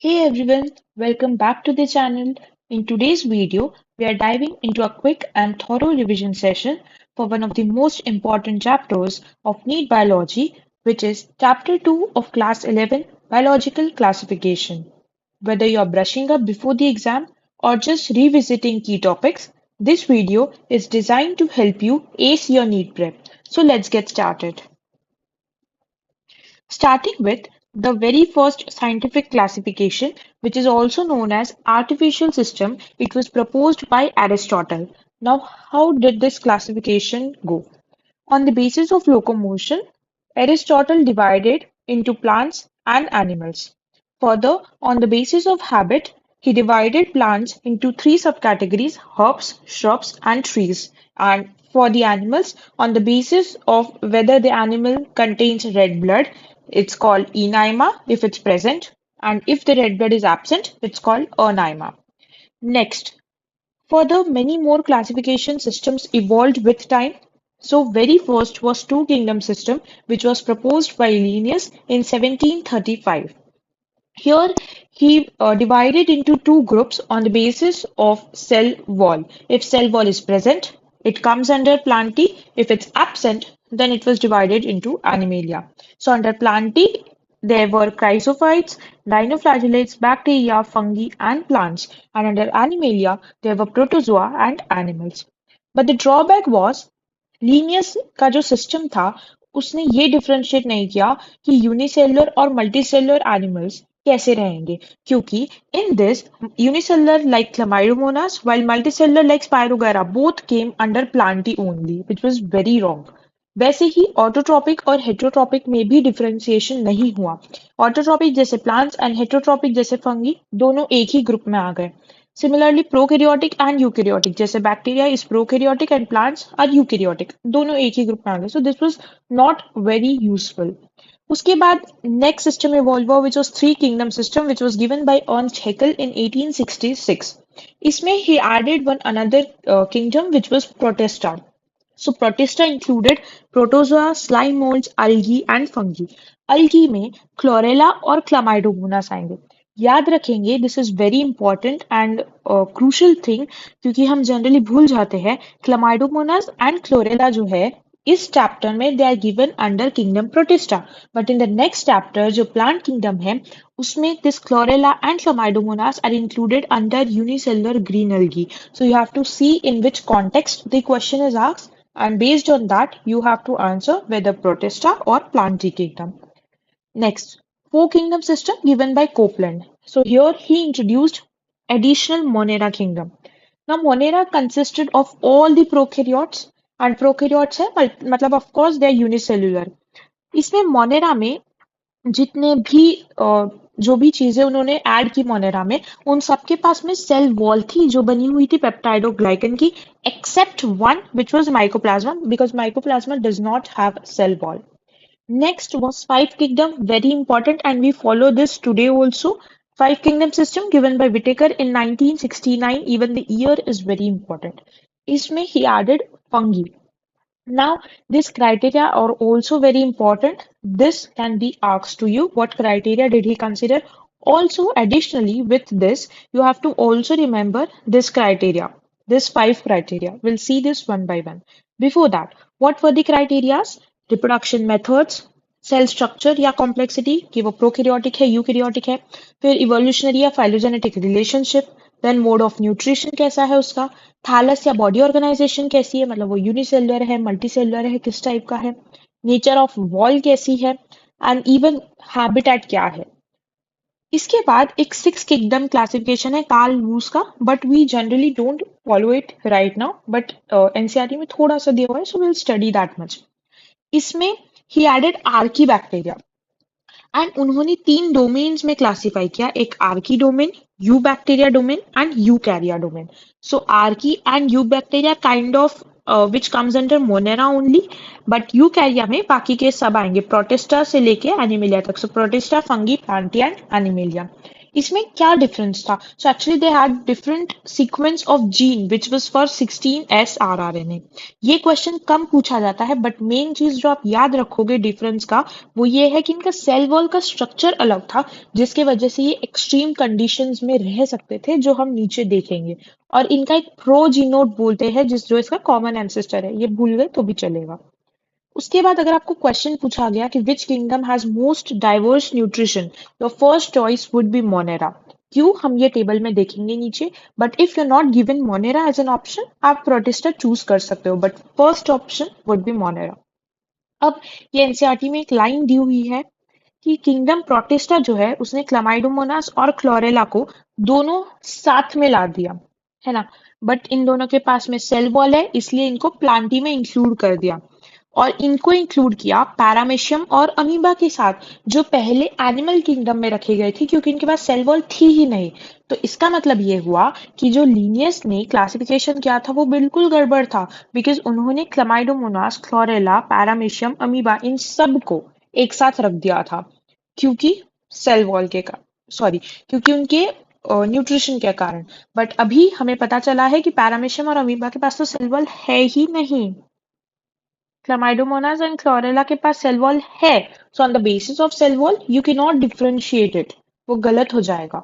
Hey everyone, welcome back to the channel. In today's video, we are diving into a quick and thorough revision session for one of the most important chapters of NEET Biology, which is Chapter 2 of Class 11 Biological Classification. Whether you're brushing up before the exam or just revisiting key topics, this video is designed to help you ace your NEET prep. So let's get started. Starting with the very first scientific classification, which is also known as artificial system, it was proposed by Aristotle. Now, how did this classification go? On the basis of locomotion, Aristotle divided into plants and animals. Further, on the basis of habit, he divided plants into three subcategories: herbs, shrubs, and trees. And for the animals, on the basis of whether the animal contains red blood, it's called enyma if it's present, and if the red blood is absent, it's called aneima. Next, further, many more classification systems evolved with time. So, very first was two kingdom system, which was proposed by Linnaeus in 1735. Here, he divided into two groups on the basis of cell wall. If cell wall is present, it comes under Plantae. If it's absent, then it was divided into Animalia. So under Plantae, there were chrysophytes, dinoflagellates, bacteria, fungi, and plants. And under Animalia, there were protozoa and animals. But the drawback was Linnaeus का जो system था उसने ये differentiate नहीं किया कि unicellular और multicellular animals कैसे रहेंगे क्योंकि in this unicellular like Chlamydomonas while multicellular like Spirogyra both came under Plantae only which was very wrong. वैसे ही ऑटोट्रॉपिक और हेटरोट्रॉपिक में भी डिफरेंशिएशन नहीं हुआ. ऑटोट्रॉपिक जैसे प्लांट्स एंड हेटरोट्रॉपिक जैसे फंगी दोनों एक ही ग्रुप में आ गए. Similarly, prokaryotic and eukaryotic जैसे bacteria is prokaryotic and plants are eukaryotic दोनों एक ही ग्रुप में आ गए. So this was not very useful. उसके बाद next system evolved which was three kingdom system which was given by Ernst Haeckel in 1866. इसमें he added one another kingdom which was Protista. So Protista included protozoa, slime molds, algae and fungi. Algae में chlorella और Chlamydomonas आएंगे. याद रखेंगे this is very important and crucial thing क्योंकि हम generally भूल जाते हैं क्लमाइडोमोनास एंड क्लोरेला जो है इस चैप्टर में they are given under kingdom Protista but in the next chapter जो प्लांट किंगडम है उसमें this Chlorella and Chlamydomonas are included under unicellular green algae. So you have to see in which context the question is asked and based on that you have to answer whether protista or plant kingdom. Next, four kingdom system given by Copeland. So here he introduced additional Monera kingdom. Now Monera consisted of all the prokaryotes and prokaryotes है मतलब of course they are unicellular. इसमें Monera में जितने भी जो भी चीजें उन्होंने ऐड की मोनेरा में उन सबके पास में सेल वॉल थी जो बनी हुई थी पेप्टाइडोग्लाइकन की except one which was mycoplasma because mycoplasma does not have cell wall. Next was Five Kingdom, very important, and we follow this today also. Five Kingdom system given by Whittaker in 1969. Even the year is very important. इसमें he added fungi. Now, these criteria are also very important. This can be asked to you. What criteria did he consider? Also, additionally, with this, you have to also remember this criteria, this five criteria. We'll see this one by one. Before that, what were the criterias? Reproduction methods, cell structure या complexity कि वो prokaryotic है eukaryotic है फिर evolutionary या phylogenetic relationship then mode of nutrition कैसा है उसका थैलस या बॉडी ऑर्गेनाइजेशन कैसी है मतलब वो यूनिसेलुलर है मल्टीसेलुलर है किस टाइप का है नेचर ऑफ वॉल कैसी है एंड इवन हैबिटेट क्या है. इसके बाद एक सिक्स किंगडम क्लासिफिकेशन है कार्ल वूस का but we generally don't follow it right now but NCERT में थोड़ा सा दिया हुआ है so will study that much. इसमें ही एडेड आर्की बैक्टीरिया एंड उन्होंने तीन डोमेन्स में क्लासिफाई किया एक archaea domain eubacteria domain and eukarya domain. So archaea and eubacteria kind of which comes under Monera only but eukarya में बाकी के सब आएंगे प्रोटिस्टा से लेके एनिमेलिया तक. So Protista Fungi Plantae and Animalia. इसमें क्या डिफरेंस था? So actually they had different sequence of gene which was for 16S RRNA। ये क्वेश्चन कम पूछा जाता है, बट मेन चीज जो आप याद रखोगे डिफरेंस का, वो ये है कि इनका सेल वॉल का स्ट्रक्चर अलग था, जिसके वजह से ये एक्सट्रीम कंडीशंस में रह सकते थे, जो हम नीचे देखेंगे। और इनका एक प्रोजीनोड बोलते हैं, जिस जो इसका कॉमन एंसेस्टर है, ये भूल गए तो भी चलेगा। उसके बाद अगर आपको क्वेश्चन पूछा गया कि which kingdom has most diverse nutrition, your first choice would be Monera. क्यों, हम ये टेबल में देखेंगे नीचे। But if you not given Monera as an option, आप प्रोटिस्टा चूज कर सकते हो, but first option would be Monera. अब ये एनसीईआरटी में एक लाइन दी हुई है कि किंगडम प्रोटिस्टा जो है उसने क्लामाइडोमोनास और क्लोरेला को दोनों साथ में ला दिया, है ना। बट इन दोनों के पास में सेल वॉल है, इसलिए इनको प्लांटी में इंक्लूड कर दिया। और इनको इंक्लूड किया पैरामेशियम और अमीबा के साथ, जो पहले एनिमल किंगडम में रखे गए थे, क्योंकि इनके पास सेल वॉल थी ही नहीं। तो इसका मतलब ये हुआ कि जो लीनियस ने क्लासिफिकेशन किया था वो बिल्कुल गड़बड़ था, बिकॉज उन्होंने क्लमाइडोमोनास, क्लोरेला, पैरामेशियम, अमीबा इन सब को एक साथ रख दिया था, क्योंकि सेल वॉल के सॉरी, क्योंकि उनके न्यूट्रिशन के कारण। बट अभी हमें पता चला है कि पैरामेशियम और अमीबा के पास तो सेल वॉल है ही नहीं। Chlamydomonas and chlorella के पास सेल वॉल है, so on the basis of cell wall you can not differentiate it, वो गलत हो जाएगा।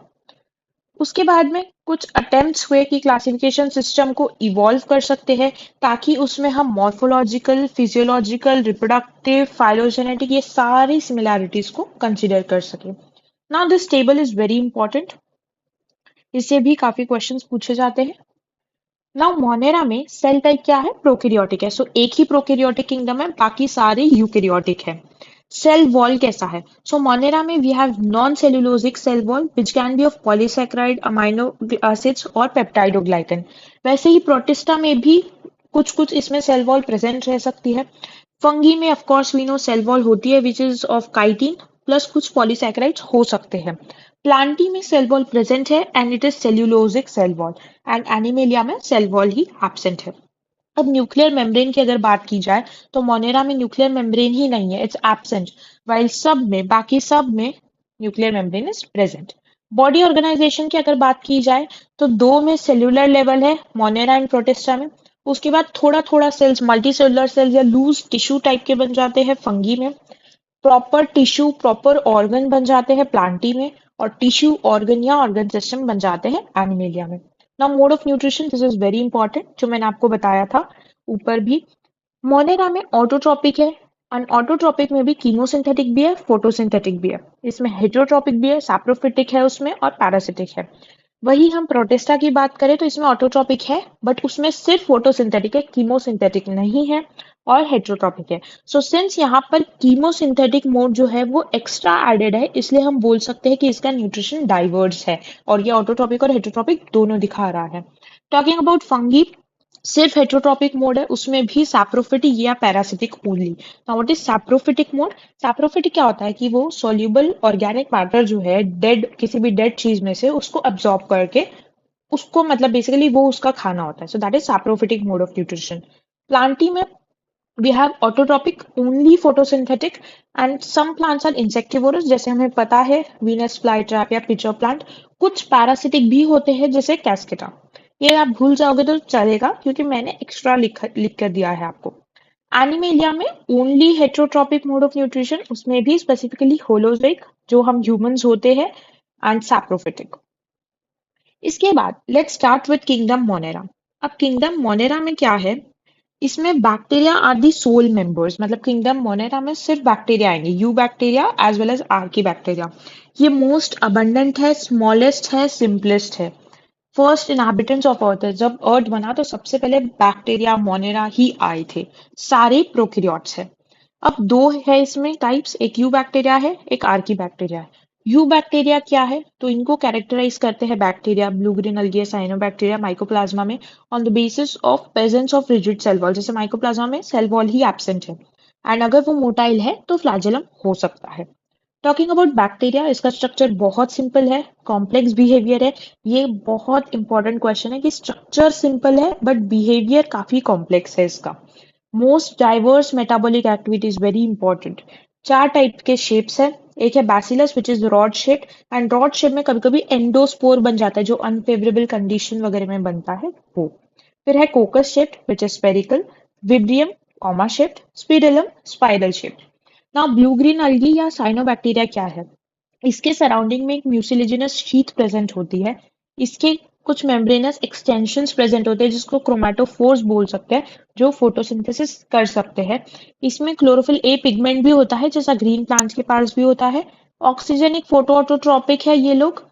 उसके बाद में कुछ अटेम्प्ट्स हुए कि क्लासिफिकेशन सिस्टम को इवॉल्व कर सकते हैं, ताकि उसमें हम मॉर्फोलॉजिकल, फिजियोलॉजिकल, रिप्रोडक्टिव, फाइलोजेनेटिक, ये सारी सिमिलैरिटीज को कंसिडर कर सके। Now this table is very important, इससे भी काफी क्वेश्चंस पूछे जाते हैं। नाउ मोनेरा में सेल टाइप क्या है? प्रोकैरियोटिक है। सो एक ही प्रोकैरियोटिक किंगडम है, बाकी सारे यूकैरियोटिक है। सेल वॉल कैसा है? सो मोनेरा में we have non cellulosic cell wall which can be of polysaccharide, amino acids और पेप्टाइडोग्लाइकन। वैसे ही प्रोटिस्टा में भी कुछ कुछ इसमें सेल वॉल प्रेजेंट रह सकती है। फंगी में of course we know cell wall होती है which is of chitin, plus कुछ पॉलीसैकेराइड्स हो सकते हैं। प्लांटी में सेल वॉल प्रेजेंट है and it is cellulosic cell wall, and Animalia में सेल वॉल ही एब्सेंट है। अब न्यूक्लियर मेम्ब्रेन की अगर बात की जाए, तो मोनेरा में न्यूक्लियर मेम्ब्रेन ही नहीं है, इट्स एब्सेंट, वाइल सब में, बाकी सब में nuclear membrane is present. Body organization की अगर बात की जाए, तो दो में सेल्यूलर लेवल है, मोनेरा एंड प्रोटिस्टा में। उसके बाद थोड़ा थोड़ा सेल्स, मल्टी सेलुलर सेल्स या लूज टिश्यू टाइप के बन जाते हैं फंगी में। प्रॉपर टिश्यू, प्रॉपर ऑर्गन बन जाते हैं प्लांटी में, और टिश्यू, ऑर्गन या ऑर्गन सिस्टम बन जाते हैं एनिमेलिया में। Now mode of nutrition, this is very important, जो मैंने आपको बताया था ऊपर भी। मोनेरा में ऑटोट्रॉपिक है, एंड ऑटोट्रॉपिक में भी कीमोसिंथेटिक भी है, फोटोसिंथेटिक भी है। इसमें हेटेरोट्रॉपिक भी है, सैप्रोफिटिक है उसमें, और पैरासिटिक है। वही हम प्रोटेस्टा की बात करें तो इसमें ऑटोट्रॉपिक है, बट उसमें सिर्फ फोटोसिंथेटिक है, कीमोसिंथेटिक नहीं है, और हेटेरोट्रॉपिक है। सो सिंस यहाँ पर कीमोसिंथेटिक मोड जो है वो एक्स्ट्रा एडेड है, इसलिए हम बोल सकते हैं कि इसका न्यूट्रिशन डाइवर्स है, और ये ऑटोट्रॉपिक और हेटेरोट्रॉपिक दोनों दिखा रहा है। टॉकिंग अबाउट फंगी, सिर्फ हेटेरोट्रॉपिक मोड है, उसमें भी सैप्रोफिटिक या parasitic only. Now what is saprophytic mode? Saprophytic क्या होता है कि वो सोल्यूबल ऑर्गेनिक मैटर जो है डेड, किसी भी डेड चीज में से उसको अब्सॉर्ब करके, उसको मतलब बेसिकली वो उसका खाना होता है। So that is saprophytic mode of nutrition. Plantae में we have autotropic, only photosynthetic, and some plants are insectivorous, जैसे हमें पता है वीनस फ्लाईट्रैप या पिचर प्लांट। कुछ पैरासिटिक भी होते हैं जैसे कैस्केटा। ये आप भूल जाओगे तो चलेगा, क्योंकि मैंने एक्स्ट्रा लिख कर दिया है आपको। एनिमेलिया में only heterotrophic mode of nutrition, उसमें भी स्पेसिफिकली होलोजोइक, जो हम ह्यूमंस होते हैं, एंड सैप्रोफिटिक। इसके बाद let's start with kingdom Monera. अब किंगडम मोनेरा में क्या है? इसमें bacteria are the sole members, मतलब किंगडम मोनेरा में सिर्फ बैक्टीरिया आएंगे, eubacteria as well as archaebacteria. ये मोस्ट अबंडेंट है, स्मॉलेस्ट है, सिंपलेस्ट है। फर्स्ट इनहेबिटेंट्स ऑफ अर्थ है, जब अर्थ बना तो सबसे पहले बैक्टीरिया मोनेरा ही आए थे। सारे प्रोकैरियोट्स है। अब दो है इसमें टाइप्स, एक यू बैक्टीरिया है, एक आर्की बैक्टीरिया है। यू बैक्टीरिया क्या है? तो इनको कैरेक्टराइज करते हैं bacteria, blue green algae, cyanobacteria, mycoplasma में, on the basis of presence of rigid cell wall. जैसे माइकोप्लाज्मा में सेल वॉल ही एब्सेंट है, एंड अगर वो मोटाइल है तो फ्लैजेलम हो सकता है। टॉकिंग अबाउट बैक्टीरिया, इसका स्ट्रक्चर बहुत सिंपल है, कॉम्प्लेक्स बिहेवियर है। ये बहुत इंपॉर्टेंट क्वेश्चन है कि स्ट्रक्चर सिंपल है बट बिहेवियर काफी कॉम्प्लेक्स है इसका। Most diverse metabolic activity is very important. चार टाइप के शेप्स है, एक है bacillus which is rod shape, and rod shape में कभी कभी एंडोस्पोर बन जाता है जो अनफेवरेबल कंडीशन वगैरह में बनता है वो। फिर है coccus shaped which is spherical, vibrium comma shaped, spirillum spiral shaped. Now blue green algae या साइनोबैक्टीरिया क्या है? इसके सराउंडिंग में एक म्यूसिलेजिनस शीथ प्रेजेंट होती है। इसके कुछ मेम्ब्रेनस एक्सटेंशंस प्रेजेंट होते हैं जिसको क्रोमेटोफोर्स बोल सकते हैं, जो फोटोसिंथेसिस कर सकते हैं। इसमें क्लोरोफिल ए पिगमेंट भी होता है जैसा ग्रीन प्लांट्स के पास भी होता है। ऑक्सीजनिक फोटो ऑटोट्रॉपिक है ये लोग।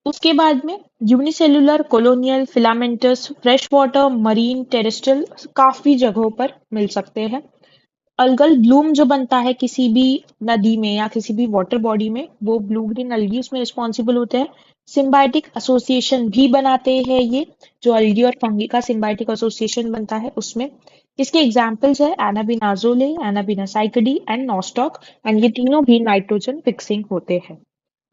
उसके बाद में unicellular, colonial, filamentous, fresh water, marine, terrestrial काफी जगहों पर मिल सकते हैं। अल्गल ब्लूम जो बनता है किसी भी नदी में या किसी भी वाटर बॉडी में, वो ब्लू ग्रीन algae उसमें रिस्पॉन्सिबल होते हैं। सिम्बायोटिक एसोसिएशन भी बनाते हैं ये, जो algae और फंगी का सिम्बायोटिक एसोसिएशन बनता है उसमें। इसके एग्जाम्पल्स है एनाबिनाजोले, एनाबिनासाइकडी एंड नॉस्टॉक, एंड ये तीनों भी नाइट्रोजन फिक्सिंग होते हैं।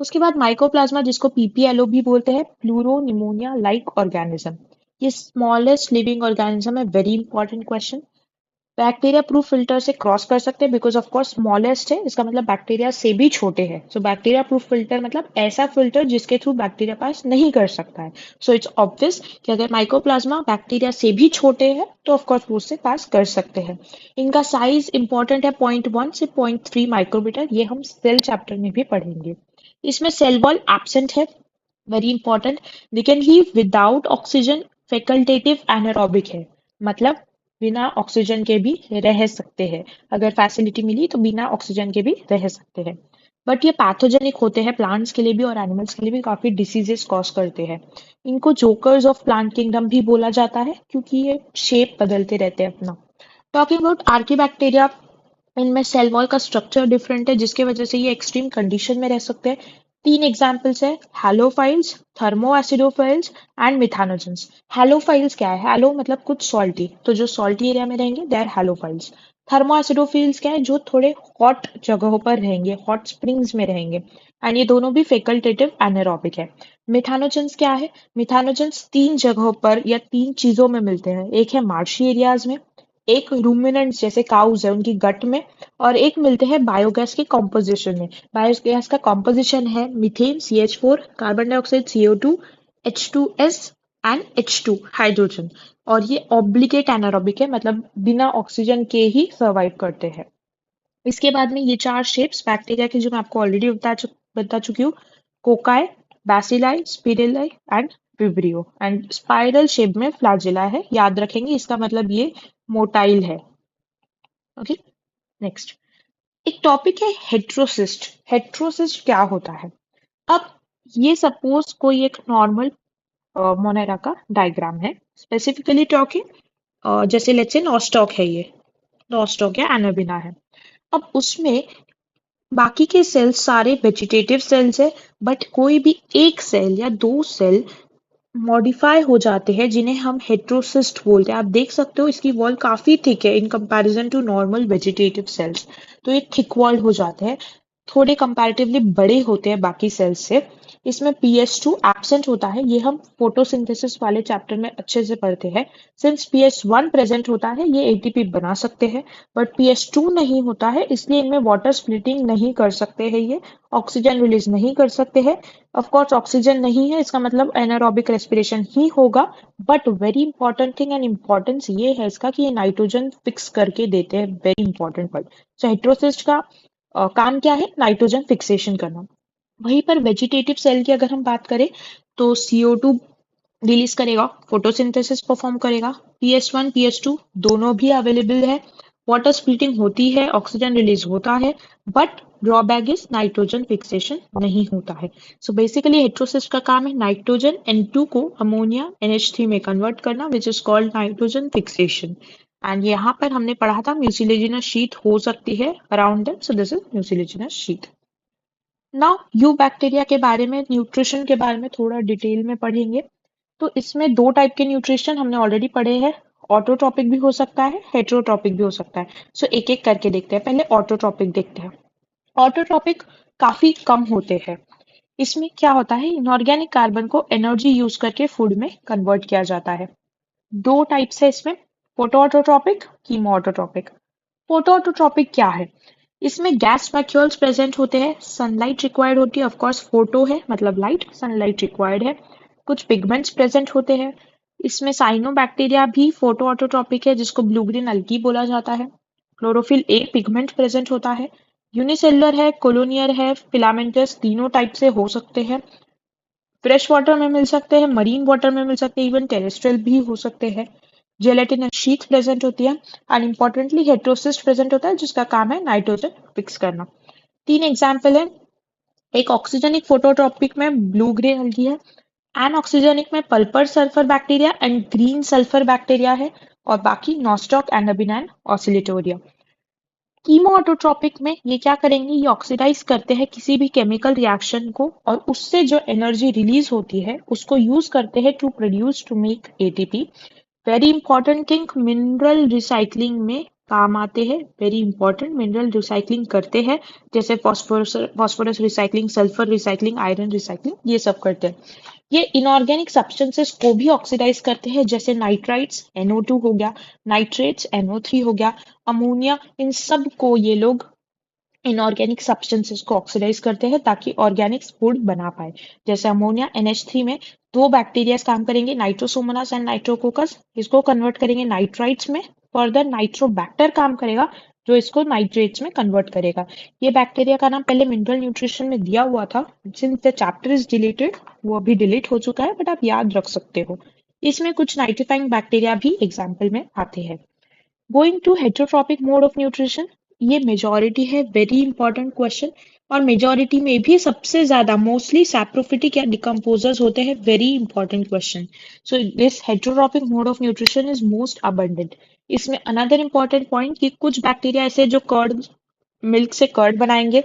उसके बाद माइकोप्लाज्मा जिसको पीपीएलओ भी बोलते हैं, प्लूरो निमोनिया लाइक ऑर्गेनिज्म। ये स्मॉलेस्ट लिविंग ऑर्गेनिज्म है, very important question. Bacteria proof filter से क्रॉस कर सकते हैं बिकॉज ऑफ कोर्स स्मॉलेस्ट है, इसका मतलब बैक्टीरिया से भी छोटे हैं। सो बैक्टीरिया प्रूफ फिल्टर मतलब ऐसा फिल्टर जिसके थ्रू बैक्टीरिया पास नहीं कर सकता है। सो इट्स ऑब्वियस कि अगर माइकोप्लाज्मा बैक्टीरिया से भी छोटे हैं तो ऑफकोर्स वो उससे पास कर सकते हैं। इनका साइज इंपॉर्टेंट है 0.1 से 0.3 माइक्रोमीटर, ये हम सेल चैप्टर में भी पढ़ेंगे। इसमें सेल वॉल एब्सेंट है, very important. They can leave without oxygen, facultative anaerobic है, मतलब बिना ऑक्सीजन के भी रह सकते हैं। अगर फैसिलिटी मिली तो बिना ऑक्सीजन के भी रह सकते हैं। बट ये पैथोजेनिक होते हैं प्लांट्स के लिए भी और एनिमल्स के लिए भी, काफी डिसीजेस कॉज करते हैं। इनको जोकर्स ऑफ प्लांट किंगडम भी बोला जाता है क्योंकि ये शेप बदलते रहते हैं अपना। टॉकिंग अबाउट आर्कीबैक्टीरिया, इनमें सेल वॉल का स्ट्रक्चर डिफरेंट है जिसकी वजह से ये एक्सट्रीम कंडीशन में रह सकते हैं। तीन एग्जाम्पल्स है, हैलोफाइल्स, थर्मोएसिडोफाइल्स एंड मिथानोजेंस। हैलोफाइल्स क्या है? हैलो मतलब कुछ सॉल्टी, तो जो सॉल्टी एरिया में रहेंगे दे आर हैलोफाइल्स। थर्मोएसिडोफिल्स क्या है? जो थोड़े हॉट जगहों पर रहेंगे, हॉट स्प्रिंग्स में रहेंगे, एंड ये दोनों भी फेकल्टेटिव एनारोबिक है। मिथानोजेंस क्या है? मिथानोजेंस तीन जगहों पर या तीन चीजों में मिलते हैं। एक है मार्शी एरियाज में, एक रूमिनेंट्स जैसे काउज है उनकी गट में, और एक मिलते हैं बायोगैस के कॉम्पोजिशन में। बायोगैस का कॉम्पोजिशन है methane CH4, carbon dioxide CO2, H2S and H2 hydrogen. और ये ऑब्लिगेट एनारोबिक है, मतलब बिना ऑक्सीजन के ही सर्वाइव करते हैं। इसके बाद में ये चार शेप्स बैक्टीरिया की जो मैं आपको ऑलरेडी बता चुकी हूँ, cocci, bacilli, spirilli and vibrio, and spiral shape में फ्लैजिला है, याद रखेंगे इसका मतलब ये मोटाइल है। ओके, नेक्स्ट एक टॉपिक है हेट्रोसिस्ट। हेट्रोसिस्ट क्या होता है? अब ये सपोज कोई एक नॉर्मल मोनेरा का डायग्राम है, स्पेसिफिकली टॉकिंग जैसे लेट्स से नॉस्टॉक है, ये नॉस्टॉक या एनाबिना है। अब उसमें बाकी के सेल्स सारे वेजिटेटिव सेल्स है, बट कोई भी एक सेल या दो सेल मॉडिफाई हो जाते हैं जिन्हें हम हेट्रोसिस्ट बोलते हैं। आप देख सकते हो इसकी वॉल काफी थिक है in comparison to normal vegetative cells, तो ये थिक वॉल्ड हो जाते हैं, थोड़े कंपैरेटिवली बड़े होते हैं बाकी सेल्स से। इसमें PS2 एब्सेंट होता है, ये हम फोटोसिंथेसिस वाले चैप्टर में अच्छे से पढ़ते हैं। सिंस PS1 प्रेजेंट होता है ये ATP बना सकते हैं, बट PS2 नहीं होता है इसलिए इनमें वाटर स्प्लिटिंग नहीं कर सकते हैं, ये ऑक्सीजन रिलीज नहीं कर सकते हैं। ऑफ कोर्स ऑक्सीजन नहीं है इसका मतलब एनारोबिक रेस्पिरेशन ही होगा, but very important thing and importance ये है इसका कि ये नाइट्रोजन फिक्स करके देते हैं, वेरी इंपॉर्टेंट वर्ड। सो हेट्रोसिस्ट का काम क्या है? नाइट्रोजन फिक्सेशन करना। वहीं पर वेजिटेटिव सेल की अगर हम बात करें तो CO2 रिलीज करेगा, फोटोसिंथेसिस परफॉर्म करेगा, PS1 PS2 दोनों भी अवेलेबल है, वाटर स्प्लिटिंग होती है, ऑक्सीजन रिलीज होता है, but drawback is nitrogen fixation नहीं होता है। सो बेसिकली हेट्रोसिस का काम है नाइट्रोजन N2 को अमोनिया NH3 में कन्वर्ट करना, विच is called nitrogen fixation. And यहाँ पर हमने पढ़ा था म्यूसिलेजिनस शीथ हो सकती है around them, so this is mucilaginous sheath. Now you bacteria के बारे में, न्यूट्रिशन के बारे में थोड़ा डिटेल में पढ़ेंगे। तो इसमें दो टाइप के न्यूट्रिशन हमने ऑलरेडी पढ़े हैं, ऑटोट्रॉपिक भी हो सकता है, हेटेरोट्रॉपिक भी हो सकता है। सो एक एक करके देखते हैं, पहले ऑटोट्रॉपिक देखते हैं। ऑटोट्रॉपिक काफी कम होते हैं। इसमें क्या होता है, इनऑर्गेनिक कार्बन को एनर्जी यूज करके फूड में कन्वर्ट किया जाता है। दो टाइप्स है इसमें, photo autotrophic, chemo autotrophic. Photo autotrophic क्या है? इसमें गैस वैक्यूल्स प्रेजेंट होते हैं, सनलाइट रिक्वायर्ड होती है, ऑफ कोर्स फोटो है मतलब लाइट, सनलाइट रिक्वायर्ड है, कुछ पिगमेंट्स प्रेजेंट होते हैं। इसमें साइनोबैक्टीरिया भी फोटो ऑटोट्रॉपिक है जिसको ब्लू ग्रीन अल्गी बोला जाता है। क्लोरोफिल ए पिगमेंट प्रेजेंट होता है। यूनिसेलुलर है, कोलोनियर है, फिलामेंटस, तीनों टाइप से हो सकते हैं। फ्रेश वाटर में मिल सकते हैं, मरीन वाटर में मिल सकते हैं, इवन टेरेस्ट्रियल भी हो सकते हैं। जेलेटिनस शीथ प्रेजेंट होती है एंड इम्पोर्टेंटली हेट्रोसिस्ट प्रेजेंट होता है जिसका काम है नाइट्रोजन फिक्स करना। तीन एग्जाम्पल है, एक ऑक्सीजनिक फोटोट्रॉपिक में ब्लू ग्रीन algae है, एनऑक्सीजनिक में purple sulfur bacteria and green sulfur bacteria है, और बाकी Nostoc Anabaena Oscillatoria. Chemoautotrophic में ये क्या करेंगे, ये ऑक्सीडाइज करते हैं किसी भी केमिकल रिएक्शन को और उससे जो एनर्जी रिलीज होती है उसको यूज करते हैं to make ATP. Very important thing, mineral recycling में काम आते हैं, वेरी इंपॉर्टेंट, मिनरल रिसाइकलिंग करते हैं, जैसे phosphorus phosphorus recycling, sulphur recycling, iron recycling, ये सब करते हैं। ये इनऑर्गेनिक सब्सटेंसेस को भी ऑक्सीडाइज करते हैं, जैसे नाइट्राइट्स NO2 हो गया, नाइट्रेट्स NO3 हो गया, अमोनिया, इन सब को ये लोग इनऑर्गेनिक सब्सटेंसेस को ऑक्सीडाइज करते हैं ताकि ऑर्गेनिक फूड बना पाए। जैसे अमोनिया NH3 में दो बैक्टीरिया काम करेंगे, नाइट्रोसोमोनास एंड नाइट्रोकोकस, इसको कन्वर्ट करेंगे नाइट्राइट्स में। फर्दर नाइट्रोबैक्टर काम करेगा जो इसको नाइट्रेट्स में कन्वर्ट करेगा। ये बैक्टीरिया का नाम पहले मिनरल न्यूट्रिशन में दिया हुआ था, since the chapter is deleted, वो अभी डिलीट हो चुका है, बट आप याद रख सकते हो। इसमें कुछ नाइट्रीफाइंग बैक्टीरिया भी एग्जाम्पल में आते हैं। Going to heterotrophic mode of nutrition, ये मेजॉरिटी है, वेरी इंपॉर्टेंट क्वेश्चन। और मेजॉरिटी में भी सबसे ज्यादा मोस्टली सैप्रोफिटिक या डिकम्पोजर्स होते हैं, very important question. So this heterotrophic mode of nutrition is most abundant. इसमें अनदर इंपॉर्टेंट पॉइंट कि कुछ बैक्टीरिया ऐसे जो कर्ड, मिल्क से कर्ड बनाएंगे,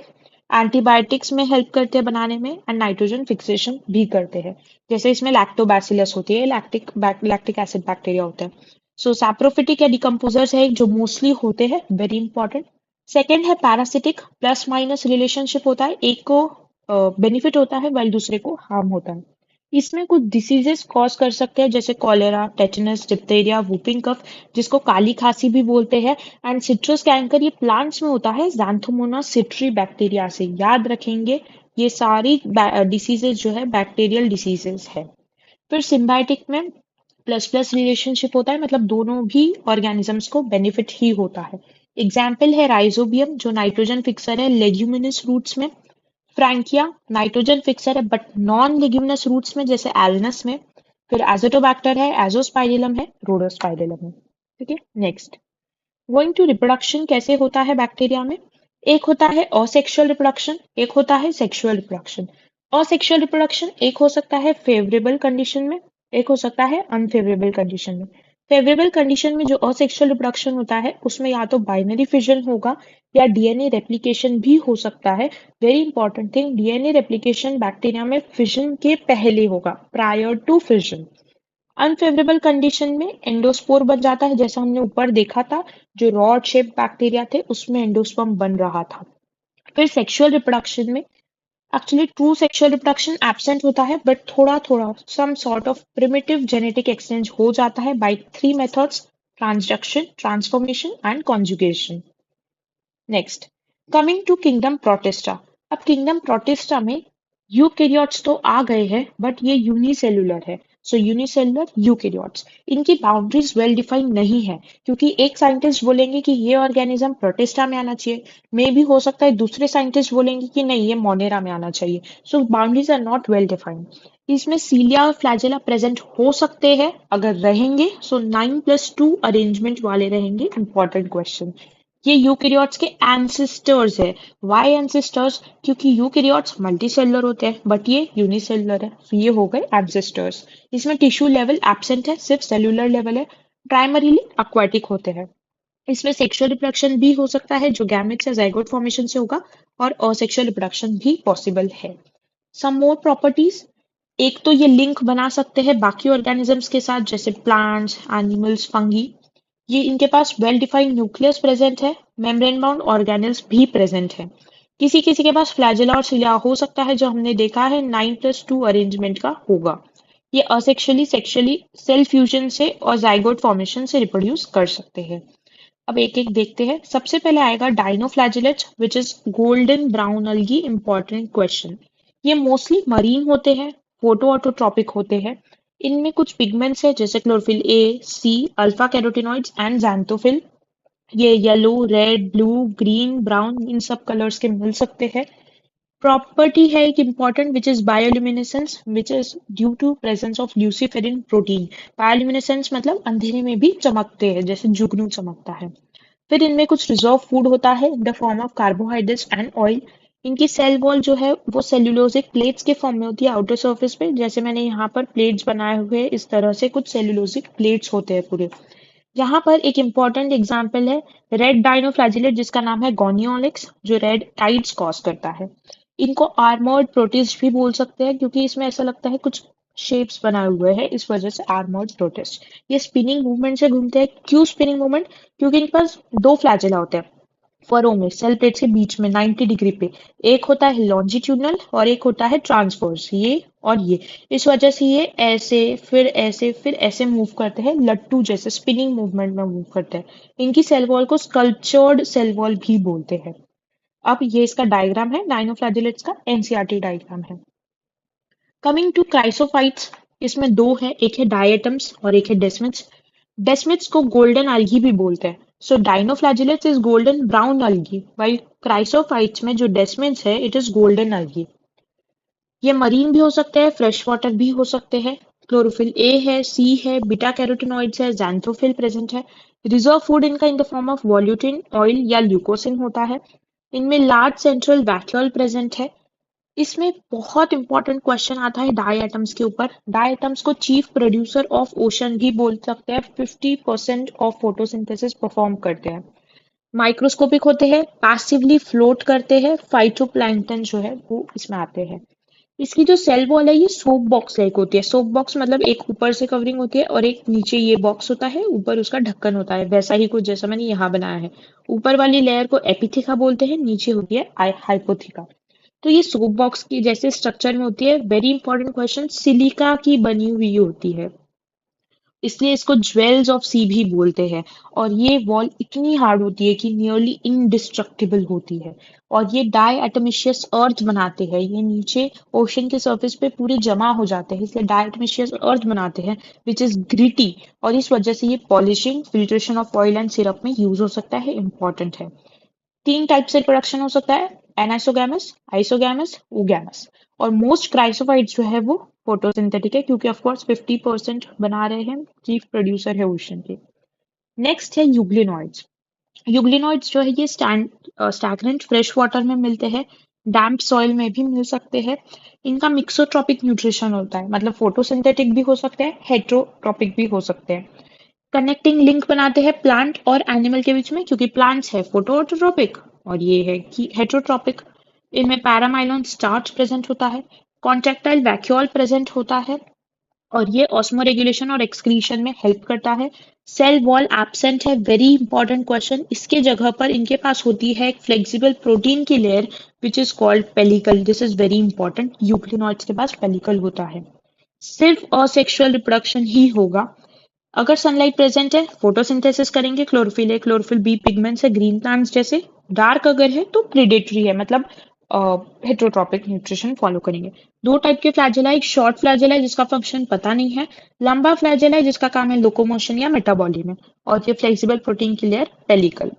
एंटीबायोटिक्स में हेल्प करते हैं बनाने में, एंड नाइट्रोजन फिक्सेशन भी करते हैं। जैसे इसमें लैक्टोबैसिलस होती है, लैक्टिक एसिड बैक्टीरिया होता है। सो सैप्रोफिटिक या डिकम्पोजर्स है जो मोस्टली होते हैं, वेरी इंपॉर्टेंट। सेकेंड है पैरासिटिक, प्लस माइनस रिलेशनशिप होता है, एक को बेनिफिट होता है वाइल दूसरे को हार्म होता है। इसमें कुछ डिसीजेस कॉज कर सकते हैं जैसे cholera, tetanus, diphtheria, whooping cough, जिसको काली खांसी भी बोलते हैं। एंड सिट्रस कैंकर ये प्लांट्स में होता है ज़ैंथोमोनास सिट्री बैक्टीरिया से, याद रखेंगे। ये सारी डिसीजेस जो है बैक्टीरियल डिसीजेस है। फिर सिम्बायोटिक में प्लस प्लस रिलेशनशिप होता है, मतलब दोनों भी ऑर्गेनिजम्स को बेनिफिट ही होता है। एग्जाम्पल है राइजोबियम जो नाइट्रोजन फिक्सर है लेग्यूमिनस रूट्स में, फ्रैंकिया नाइट्रोजन फिक्सर है बट नॉन लेग्यूमिनस रूट्स में जैसे एल्नस में, फिर एजोटोबैक्टर है, एजोस्पाइरिलम है, रोडोस्पाइरिलम है। ठीक है, नेक्स्ट गोइंग टू रिप्रोडक्शन कैसे होता है बैक्टीरिया में। एक होता है असेक्सुअल रिप्रोडक्शन, एक होता है सेक्सुअल रिप्रोडक्शन। असेक्सुअल रिप्रोडक्शन एक हो सकता है फेवरेबल कंडीशन में, एक हो सकता है अनफेवरेबल कंडीशन में। फेवरेबल कंडीशन में जो असेक्सुअल रिप्रोडक्शन होता है उसमें या तो बाइनरी फिजन होगा या डीएनए रेप्लिकेशन भी हो सकता है। Very important thing, DNA replication bacteria में फिजन के पहले होगा, prior to fission. Unfavourable condition में एंडोस्पोर बन जाता है, जैसा हमने ऊपर देखा था, जो रॉड शेप बैक्टीरिया थे उसमें एंडोस्पर्म बन रहा था। फिर सेक्सुअल रिप्रोडक्शन में actually true sexual reproduction absent होता है बट थोड़ा थोड़ा some sort of primitive genetic exchange हो जाता है by three methods, transduction, transformation and conjugation. Next, coming to kingdom Protista. अब किंगडम प्रोटिस्टा में यूकेरियोट्स तो आ गए हैं बट ये यूनिसेलुलर है। सो यूनिसेलुलर यूकेरियोट्स, इनकी बाउंड्रीज वेल डिफाइंड नहीं है, क्योंकि एक साइंटिस्ट बोलेंगे कि ये ऑर्गेनिज्म प्रोटिस्टा में आना चाहिए, मे भी हो सकता है दूसरे साइंटिस्ट बोलेंगे कि नहीं ये मोनेरा में आना चाहिए। So boundaries are not well defined. इसमें सीलिया और फ्लैजेला प्रेजेंट हो सकते हैं, अगर रहेंगे सो 9+2 अरेंजमेंट वाले रहेंगे। इंपॉर्टेंट क्वेश्चन, ये यूकेरियोट्स के एंसेस्टर्स है। वाई एंसेस्टर्स, क्योंकि यूकेरियोट्स मल्टीसेलुलर होते हैं बट ये यूनिसेलुलर है, तो ये हो गए एंसेस्टर्स। इसमें टिश्यू लेवल एब्सेंट है, सिर्फ सेलुलर लेवल है, प्राइमरीली aquatic होते हैं। इसमें सेक्सुअल रिप्रोडक्शन भी हो सकता है जो गैमेट्स या जाइगोट फॉर्मेशन से होगा, और असेक्सुअल रिप्रोडक्शन भी पॉसिबल है। सम मोर प्रॉपर्टीज, एक तो ये लिंक बना सकते हैं बाकी ऑर्गेनिजम्स के साथ जैसे प्लांट्स, एनिमल्स, फंगी। ये इनके पास वेल डिफाइंड न्यूक्लियस प्रेजेंट है, मेम्ब्रेन बाउंड ऑर्गेनेल्स भी प्रेजेंट है। किसी किसी के पास फ्लैजेला और सिलिया हो सकता है, जो हमने देखा है 9+2 अरेंजमेंट का होगा। ये असेक्सुअली सेक्सुअली सेल फ्यूजन से और जाइगोट फॉर्मेशन से रिप्रोड्यूस कर सकते हैं। अब एक एक देखते हैं। सबसे पहले आएगा dinoflagellates which is golden brown algae. Important question. ये मोस्टली मरीन होते हैं, फोटो ऑटोट्रॉपिक होते हैं। इनमें कुछ पिगमेंट्स है जैसे chlorophyll A, C, alpha carotenoids and xanthophyll। ये yellow, red, blue, green, brown इन सब कलर्स के मिल सकते हैं। प्रॉपर्टी है एक important which is bioluminescence which is due to presence of luciferin protein. Bioluminescence मतलब अंधेरे में भी चमकते हैं जैसे जुगनू चमकता है। फिर इनमें कुछ रिजर्व फूड होता है इन the form of carbohydrates and oil. इनकी सेल वॉल जो है वो सेल्यूलोजिक प्लेट्स के फॉर्म में होती है आउटर सरफेस पे। जैसे मैंने यहाँ पर प्लेट्स बनाए हुए हैं, इस तरह से कुछ सेल्यूलोजिक प्लेट्स होते हैं पूरे। यहाँ पर एक इम्पॉर्टेंट एग्जाम्पल है रेड डाइनोफ्लैजिलेट जिसका नाम है गोनियोलिक्स, जो रेड टाइड्स कॉज करता है। इनको आर्मर्ड प्रोटिस्ट भी बोल सकते हैं क्योंकि इसमें ऐसा लगता है कुछ शेप्स बनाए हुए हैं, इस वजह से आर्मर्ड प्रोटिस्ट। ये स्पिनिंग मूवमेंट से घूमते हैं। क्यों स्पिनिंग मूवमेंट? क्योंकि इनके पास दो फ्लैजेला होते हैं फरों में, सेल प्लेट्स के बीच में 90 डिग्री पे। एक होता है लॉन्जिट्यूडनल और एक होता है ट्रांसवर्स, ये और ये। इस वजह से ये ऐसे फिर ऐसे फिर ऐसे मूव करते हैं, लट्टू जैसे स्पिनिंग मूवमेंट में मूव करते हैं। इनकी सेल वॉल को स्कल्पचर्ड सेल वॉल भी बोलते हैं। अब ये इसका डायग्राम है डाइनोफ्लैजिलेट्स का, एनसीईआरटी डायग्राम है। कमिंग टू क्राइसोफाइट्स, इसमें दो है, एक है डायटम्स और एक है डेस्मिड्स। डेस्मिड्स को गोल्डन algae भी बोलते हैं। So dinoflagellates is golden brown algae, while chrysophytes में जो डेस्मिड्स है इट इज गोल्डन algae। ये मरीन भी हो सकते हैं, फ्रेश वाटर भी हो सकते हैं। क्लोरोफिल ए है, सी है, बीटा कैरोटीनॉइड्स है, xanthophyll प्रेजेंट है। रिजर्व फूड इनका in the form of volutin oil या ल्यूकोसिन होता है। इनमें लार्ज सेंट्रल वैक्यूल प्रेजेंट है। इसमें बहुत इंपॉर्टेंट क्वेश्चन आता है डाई एटम्स के ऊपर। डाई एटम्स को चीफ प्रोड्यूसर ऑफ ओशन भी बोल सकते हैं। 50% ऑफ फोटोसिंथेसिस परफॉर्म करते हैं। माइक्रोस्कोपिक होते हैं, पैसिवली फ्लोट करते हैं। फाइटोप्लैंक्टन जो है वो इसमें आते हैं। इसकी जो सेल वॉल है ये सोप बॉक्स लाइक होती है। सोप बॉक्स मतलब एक ऊपर से कवरिंग होती है और एक नीचे ये बॉक्स होता है, ऊपर उसका ढक्कन होता है, वैसा ही कुछ जैसा मैंने यहाँ बनाया है। ऊपर वाली लेयर को एपिथिका बोलते हैं, नीचे होती है हाइपोथिका। तो ये सोप बॉक्स की जैसे स्ट्रक्चर में होती है। वेरी इंपॉर्टेंट क्वेश्चन, सिलिका की बनी हुई होती है, इसलिए इसको ज्वेल्स ऑफ सी भी बोलते हैं। और ये वॉल इतनी हार्ड होती है कि नियरली इनडिस्ट्रक्टिबल होती है। और ये डाई एटमिशियस अर्थ बनाते हैं, ये नीचे ओशन के सरफेस पे पूरे जमा हो जाते हैं, इसलिए डाई एटमिशियस अर्थ बनाते हैं विच इज ग्रिटी। और इस वजह से ये polishing, filtration of oil and syrup में यूज हो सकता है, इंपॉर्टेंट है। तीन टाइप से रिप्रोडक्शन हो सकता है, एनाइसोगैमस, आइसोगैमस, ओगैमस। और मोस्ट क्राइसोफाइट्स जो है वो फोटोसिंथेटिक है क्योंकि ऑफ कोर्स 50% बना रहे हैं, चीफ प्रोड्यूसर है ओशन के। नेक्स्ट है यूग्लिनॉइड्स। यूग्लिनॉइड्स जो है ये स्टैग्नेंट फ्रेश वाटर में मिलते हैं, डैम्प सॉइल में भी मिल सकते हैं। इनका मिक्सोट्रॉपिक न्यूट्रिशन होता है, मतलब फोटोसिंथेटिक भी हो सकते हैं, हेट्रोट्रॉपिक भी हो सकते हैं। कनेक्टिंग लिंक बनाते हैं प्लांट और एनिमल के बीच में, क्योंकि प्लांट्स है फोटोऑटोट्रोपिक और ये है कि हेट्रोट्रोपिक। इनमें पैरामाइलोन स्टार्च प्रेजेंट होता है, कॉन्ट्रैक्टाइल वैक्यूल प्रेजेंट होता है और ये ऑस्मो रेगुलेशन और एक्सक्रीशन में हेल्प करता है। सेल वॉल एब्सेंट है, वेरी इंपॉर्टेंट क्वेश्चन। इसके जगह पर इनके पास होती है एक फ्लेक्सिबल प्रोटीन की layer which is called pellicle. This is very important, euglenoids के पास पेलिकल होता है। सिर्फ असेक्सुअल रिप्रोडक्शन ही होगा। अगर सनलाइट प्रेजेंट है, फोटोसिंथेसिस करेंगे, क्लोरोफिल है, क्लोरोफिल बी पिगमेंट्स है, ग्रीन प्लांट्स जैसे। डार्क अगर है तो प्रिडेटरी है, मतलब हेट्रोट्रॉपिक न्यूट्रिशन फॉलो करेंगे। दो टाइप के फ्लैजेला, एक शॉर्ट फ्लैजेला है जिसका फंक्शन पता नहीं है, लंबा फ्लैजेला है जिसका काम है लोकोमोशन या मेटाबॉली में, और ये फ्लेक्सिबल प्रोटीन की layer pellicle.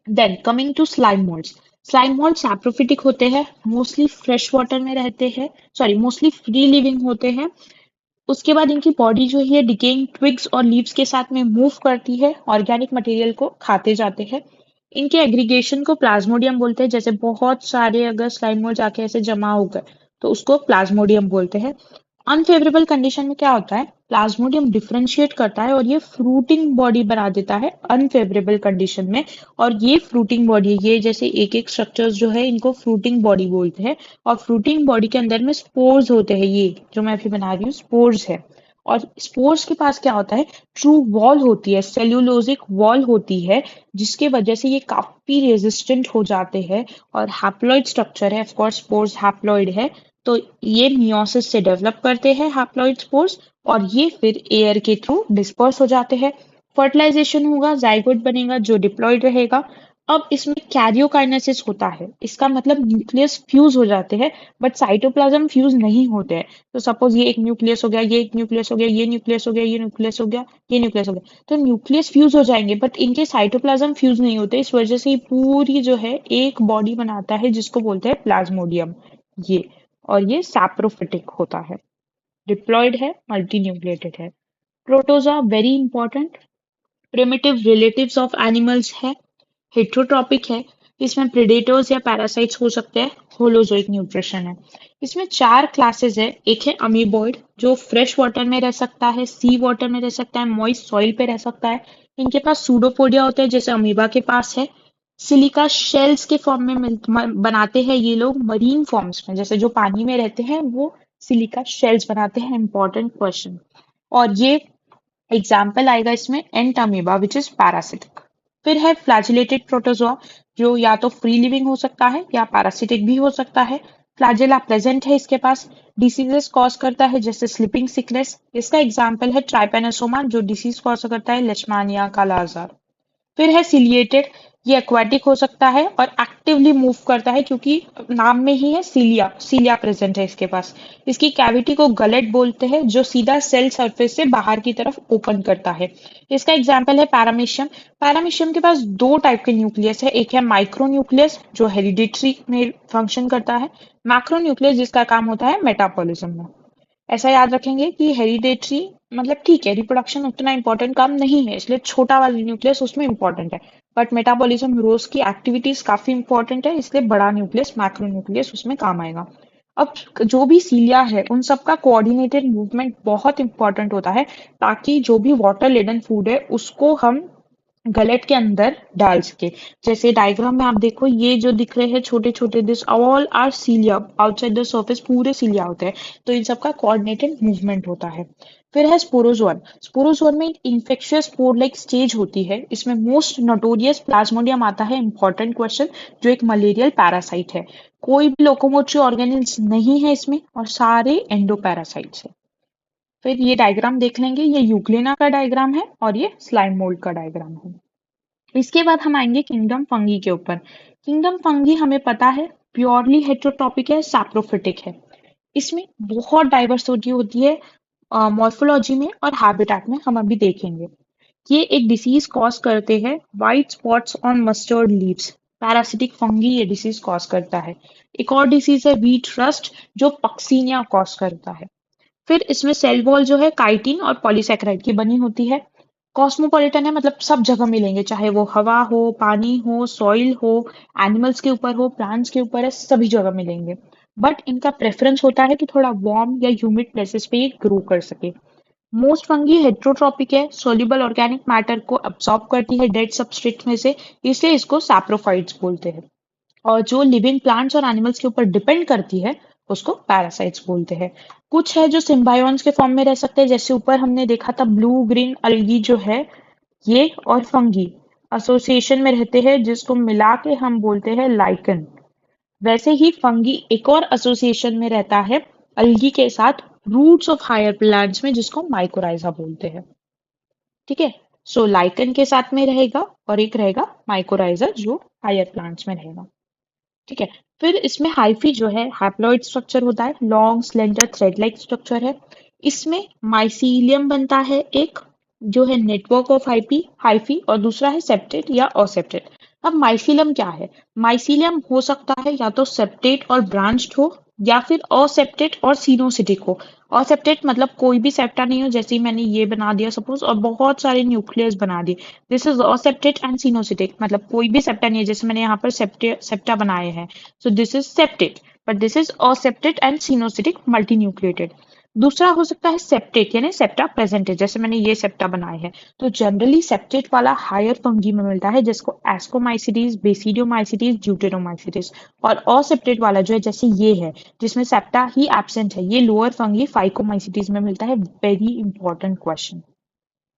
Then coming to slime moulds. Slime mould saprophytic होते हैं, मोस्टली फ्रेश वाटर में रहते हैं, सॉरी मोस्टली फ्री लिविंग होते हैं। उसके बाद इनकी बॉडी जो है डिकेइंग ट्विग्स और लीव्स के साथ में मूव करती है, ऑर्गेनिक मटेरियल को खाते जाते हैं। इनके एग्रीगेशन को प्लाज्मोडियम बोलते हैं। जैसे बहुत सारे अगर स्लाइम मोल्ड जाके ऐसे जमा हो गए तो उसको प्लाज्मोडियम बोलते हैं। अनफेवरेबल कंडीशन में क्या होता है, प्लाज्मोडियम डिफरेंशिएट करता है और ये फ्रूटिंग बॉडी बना देता है अनफेवरेबल कंडीशन में। और ये फ्रूटिंग बॉडी, ये जैसे एक एक स्ट्रक्चर्स जो है इनको फ्रूटिंग बॉडी बोलते हैं। और फ्रूटिंग बॉडी के अंदर में स्पोर्स होते हैं, ये जो मैं अभी बना रही हूँ स्पोर्स है। और स्पोर्स के पास क्या होता है, ट्रू वॉल होती है, सेल्यूलोजिक वॉल होती है, जिसके वजह से ये काफी रेजिस्टेंट हो जाते हैं। और हैप्लॉइड स्ट्रक्चर है, ऑफ कोर्स स्पोर्स हैप्लॉइड है, तो ये मियोसिस से डेवलप करते हैं हैप्लॉइड स्पोर्स और ये फिर एयर के थ्रू डिस्पर्स हो जाते हैं। फर्टिलाइजेशन होगा, जाइगोट बनेगा जो डिप्लॉयड रहेगा। अब इसमें कैरियोकाइनेसिस होता है, इसका मतलब न्यूक्लियस फ्यूज हो जाते हैं, बट साइटोप्लाज्म फ्यूज नहीं होते हैं। तो सपोज ये एक न्यूक्लियस हो गया, ये एक न्यूक्लियस हो गया, ये न्यूक्लियस हो गया, ये न्यूक्लियस हो गया, ये न्यूक्लियस हो गया, तो न्यूक्लियस फ्यूज हो जाएंगे, बट इनके साइटोप्लाज्म फ्यूज नहीं होते। इस वजह से ये पूरी जो है एक बॉडी बनाता है जिसको बोलते हैं प्लाज्मोडियम। ये और ये सैप्रोफिटिक होता है, डिप्लॉयड है, मल्टीन्यूक्लिएटेड है। Protozoa very important, primitive relatives of animals है, हेट्रोट्रॉपिक है, इसमें प्रेडेटर्स या पैरासाइट्स हो सकते हैं, होलोजोइक न्यूट्रिशन है। इसमें चार क्लासेस है। एक है अमीबॉइड जो फ्रेश वाटर में रह सकता है, सी वाटर में रह सकता है, मॉइस्ट सॉइल पे रह सकता है। इनके पास सूडोपोडिया होते हैं जैसे अमीबा के पास है। सिलिका शेल्स के फॉर्म में बनाते हैं ये लोग मरीन फॉर्म्स में, जैसे जो पानी में रहते हैं वो सिलिका शेल्स बनाते हैं। Important question. और ये एग्जाम्पल आएगा इसमें एंट अमीबा विच इज पैरासिटिक। फिर है फ्लैजिलेटेड प्रोटोजोआ जो या तो फ्री लिविंग हो सकता है या पैरासिटिक भी हो सकता है। फ्लैजेला प्रेजेंट है इसके पास, डिसीजेस कॉज करता है जैसे स्लीपिंग सिकनेस। इसका एग्जाम्पल है ट्राइपेनोसोमा जो डिसीज कॉज करता है लेशमानिया काला आजार। फिर है सिलिएटेड, ये एक्वाटिक हो सकता है और एक्टिवली मूव करता है क्योंकि नाम में ही है सिलिया, सिलिया प्रेजेंट है इसके पास। इसकी कैविटी को गलेट बोलते हैं जो सीधा सेल सरफेस से बाहर की तरफ ओपन करता है। इसका एग्जाम्पल है पैरामीशियम। पैरामीशियम के पास दो टाइप के न्यूक्लियस है, एक है माइक्रो न्यूक्लियस जो हेरिडिटरी में फंक्शन करता है, मैक्रो न्यूक्लियस जिसका काम होता है मेटाबॉलिज्म में। ऐसा याद रखेंगे कि हेरिडेटरी मतलब ठीक है, रिप्रोडक्शन उतना इंपॉर्टेंट काम नहीं है, इसलिए छोटा वाला न्यूक्लियस उसमें इंपॉर्टेंट है, बट मेटाबॉलिज्म रोज की एक्टिविटीज काफी इंपॉर्टेंट है, इसलिए बड़ा न्यूक्लियस मैक्रो न्यूक्लियस उसमें काम आएगा। अब जो भी सीलिया है उन सबका कोऑर्डिनेटेड मूवमेंट बहुत इंपॉर्टेंट होता है ताकि जो भी वाटर लेडन फूड है उसको हम गलेट के अंदर डाल सके। जैसे डायग्राम में आप देखो ये जो दिख रहे हैं छोटे छोटे, this all are cilia, outside the surface पूरे सीलिया होते हैं, तो इन सबका कोऑर्डिनेटेड मूवमेंट होता है। फिर है स्पोरोजोअन। स्पोरोजोअन में इन्फेक्शियस स्पोर लाइक स्टेज होती है, इसमें मोस्ट नोटोरियस प्लाज्मोडियम आता है। इंपॉर्टेंट क्वेश्चन, जो एक मलेरियल पैरासाइट है। कोई भी लोकोमोटरी ऑर्गेनिल्स नहीं है इसमें और सारे एंडोपैरासाइट्स है। फिर ये डायग्राम देख लेंगे, ये यूग्लिना का डायग्राम है और ये स्लाइम मोल्ड का डायग्राम है। इसके बाद हम आएंगे किंगडम फंगी के ऊपर। किंगडम फंगी हमें पता है प्योरली हेट्रोट्रॉपिक है, सैप्रोफिटिक है। इसमें बहुत डाइवर्सिटी होती है मॉर्फोलॉजी में और हैबिटेट में, हम अभी देखेंगे। ये एक डिसीज कॉज करते हैं, white spots on mustard leaves. Parasitic fungi ये डिसीज कॉज करता है। एक और डिसीज है व्हीट रस्ट जो पक्सीनिया कॉज करता है। फिर इसमें सेल वॉल जो है काइटिन और पॉलीसेकेराइड की बनी होती है। कॉस्मोपॉलिटन है मतलब सब जगह मिलेंगे, चाहे वो हवा हो, पानी हो, सॉइल हो, एनिमल्स के ऊपर हो, प्लांट्स के ऊपर है, सभी जगह मिलेंगे। बट इनका प्रेफरेंस होता है कि थोड़ा वार्म या ह्यूमिड प्लेसेस पे ये ग्रो कर सके। मोस्ट फंगी हेट्रोट्रॉपिक है, सोल्यूबल ऑर्गेनिक मैटर को अब्सॉर्ब करती है डेड सबस्ट्रेट में से, इसलिए इसको सैप्रोफाइट्स बोलते हैं। और जो लिविंग प्लांट्स और एनिमल्स के ऊपर डिपेंड करती है उसको पैरासाइट्स बोलते हैं। कुछ है जो सिम्बायोन्स के फॉर्म में रह सकते हैं, जैसे ऊपर हमने देखा था ब्लू ग्रीन अलगी जो है ये और फंगी एसोसिएशन में रहते हैं जिसको मिला के हम बोलते हैं लाइकन। वैसे ही फंगी एक और एसोसिएशन में रहता है अलगी के साथ रूट्स ऑफ हायर प्लांट्स में जिसको माइकोराइजा बोलते हैं। ठीक है, सो लाइकन के साथ में रहेगा और एक रहेगा माइकोराइजा जो हायर प्लांट्स में रहेगा। ठीक है, फिर इसमें हाइफी जो है हैप्लॉइड स्ट्रक्चर होता है, long slender thread like structure है। इसमें माइसीलियम बनता है एक जो है नेटवर्क ऑफ हाइपी हाइफी, और दूसरा है सेप्टेट या असेप्टेट। अब माइसीलियम क्या है? माइसीलियम हो सकता है या तो सेप्टेट और ब्रांच्ड हो या फिर असेप्टेट और सिनोसिटिक हो। असेप्टेट मतलब कोई भी सेप्टा नहीं हो, जैसे ही मैंने ये बना दिया सपोज और बहुत सारे न्यूक्लियस बना दिए, दिस इज असेप्टेट एंड सिनोसिटिक, मतलब कोई भी सेप्टा नहीं है, जैसे मैंने यहाँ पर सेप्टा बनाए हैं, so this is septate, but this is aseptate and coenocytic multinucleated. दूसरा हो सकता है सेप्टेट यानी सेप्टा प्रेजेंट है, जैसे मैंने ये सेप्टा बनाए हैं। तो जनरली सेप्टेट वाला हायर फंगी में मिलता है जिसको एस्कोमाइसिटीज, बेसिडियोमाइसिटीज, ड्यूटेरोमाइसिटीज, और असेप्टेट वाला जो है जैसे ये है जिसमें सेप्टा ही एब्सेंट है, ये लोअर फंगी फाइकोमाइसिटीज में मिलता है। Very important question.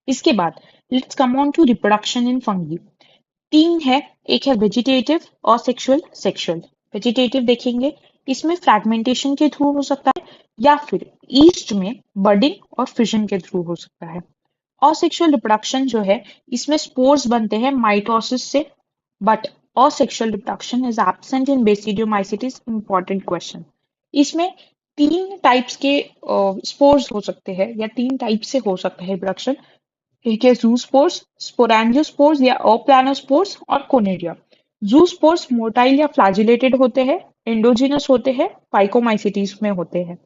इसके बाद let's come on to reproduction in fungi. तीन है, एक है वेजिटेटिव और सेक्सुअल। सेक्सुअल वेजिटेटिव देखेंगे, इसमें फ्रैगमेंटेशन के थ्रू हो सकता है या फिर ईस्ट में बडिंग और फिजन के थ्रू हो सकता है। असेक्सुअल रिप्रोडक्शन जो है इसमें स्पोर्स बनते हैं माइटोसिस से, but asexual reproduction is absent in basidiomycetes. Important question. इसमें तीन टाइप्स के स्पोर्स हो सकते हैं या तीन टाइप से हो सकता है रिप्रोडक्शन। एक है जूस्पोर्स, स्पोरैंजियोस्पोर्स या अप्लानोस्पोर्स और कोनिडिया। जूस्पोर्स मोटाइल या फ्लैजिलेटेड होते हैं, एंडोजिनस होते हैं, फाइकोमाइसिटीज में होते हैं।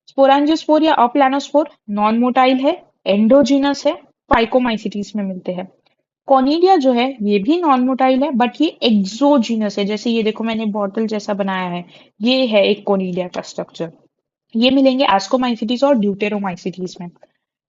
स्पोरैंजियोस्पोर या अप्लानोस्पोर नॉन मोटाइल है, एंडोजिनस है, फाइकोमाइसिटीज में मिलते हैं। कोनिडिया जो है ये भी नॉन मोटाइल है बट ये एक्सोजिनस है। जैसे ये देखो मैंने बॉटल जैसा बनाया है, ये है एक कोनिडिया का स्ट्रक्चर। ये मिलेंगे एस्कोमाइसिटीज और ड्यूटेरोमाइसिटीज में।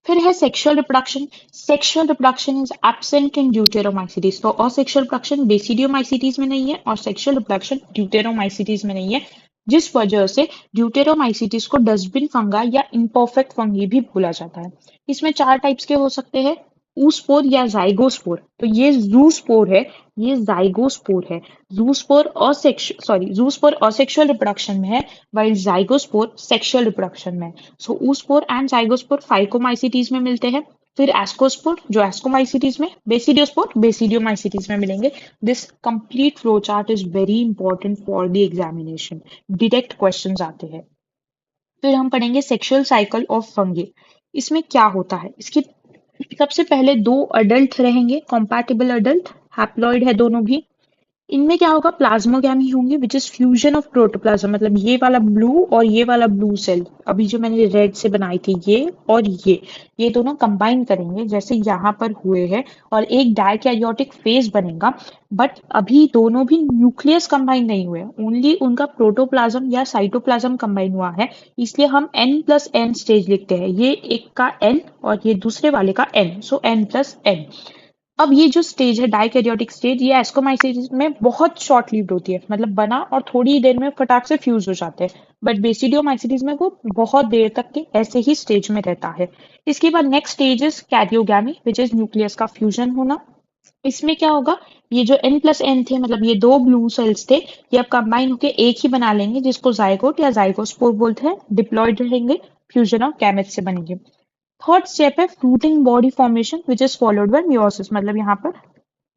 फिर है sexual reproduction. Sexual reproduction is absent in deuteromycetes. तो असेक्सुअल रिप्रोडक्शन बेसिडियोमाइसिटीज में नहीं है और सेक्सुअल रिप्रोडक्शन ड्यूटेरोमाइसिटीज में नहीं है, जिस वजह से ड्यूटेरोमाइसिटीज को डस्टबिन फंगा या इम्परफेक्ट फंगी भी बोला जाता है। इसमें चार टाइप्स के हो सकते हैं, ऊस्पोर या जाइगोस्पोर। तो ये जूस्पोर है, ये जाइगोस्पोर है। जूस्पोर असेक्सुअल रिप्रोडक्शन में है, while जाइगोस्पोर सेक्सुअल रिप्रोडक्शन में है। सो ऊस्पोर एंड जाइगोस्पोर फाइकोमाइसिटीज में मिलते हैं। फिर एस्कोस्पोर जो एस्कोमाइसिटीज में, बेसिडियोस्पोर बेसिडियोमाइसिटीज में मिलेंगे। This complete flow chart is very important for the examination. Direct questions आते हैं। फिर हम पढ़ेंगे सेक्सुअल साइकिल ऑफ फंगी। इसमें क्या होता है, इसकी सबसे पहले दो अडल्ट रहेंगे, कॉम्पैटिबल अडल्ट, हैप्लॉइड है दोनों भी। इनमें क्या होगा, प्लाज्मोगैमी होंगे which is fusion of protoplasm. मतलब ये वाला ब्लू और ये वाला ब्लू सेल, अभी जो मैंने रेड से बनाई थी ये और ये दोनों कंबाइन करेंगे जैसे यहाँ पर हुए हैं और एक डायकैरियोटिक फेज बनेगा। बट अभी दोनों भी न्यूक्लियस कंबाइन नहीं हुए, ओनली उनका प्रोटोप्लाज्म या साइटोप्लाज्म कंबाइन हुआ है। इसलिए हम n+n स्टेज लिखते हैं, ये एक का n और ये दूसरे वाले का n, सो n+n। अब ये जो स्टेज है डाइकैरियोटिक स्टेज, ये एस्कोमाइसिस में बहुत शॉर्ट लिव्ड होती है, मतलब बना और थोड़ी ही देर में फटाक से फ्यूज हो जाते हैं। बट बेसिडियोमाइसिस में वो बहुत देर तक के ऐसे ही स्टेज में रहता है। इसके बाद next stage is karyogamy which is nucleus का फ्यूजन होना। इसमें क्या होगा, ये जो n+n थे, मतलब ये दो ब्लू सेल्स थे, ये अब कंबाइन होकर एक ही बना लेंगे जिसको जाइगोट या जाइगोस्पोर बोलते हैं। डिप्लॉयड रहेंगे, फ्यूजन ऑफ गैमेट से बनेंगे। थर्ड स्टेप है fruiting body formation which is followed by meiosis. मतलब यहाँ पर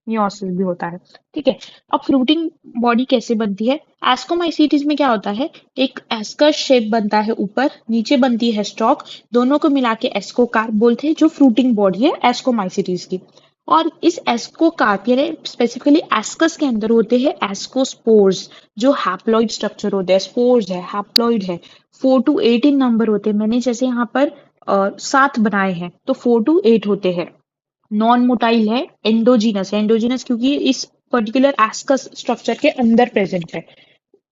मियोसिस भी होता है। ठीक है, अब फ्रूटिंग बॉडी कैसे बनती है, एस्कोमाइसिटीज में क्या होता है, एक एस्कर शेप बनता है, ऊपर नीचे बनती है स्टॉक, दोनों को मिला के एस्कोकार्प बोलते हैं, जो फ्रूटिंग बॉडी है एस्कोमाइसिटीज की। और इस एस्कोकार्प यानी स्पेसिफिकली एस्कस के अंदर होते हैं एस्कोस्पोर्स, जो हैप्लॉइड स्ट्रक्चर होते हैं। स्पोर्स है, हैप्लॉइड है, 4 to 8 इन नंबर होते हैं। मैंने जैसे यहाँ पर 7 बनाए हैं तो 4 to 8 होते हैं। नॉन मोटाइल है, एंडोजीनस है, एंडोजीनस क्योंकि इस पर्टिकुलर एस्कस स्ट्रक्चर के अंदर प्रेजेंट है।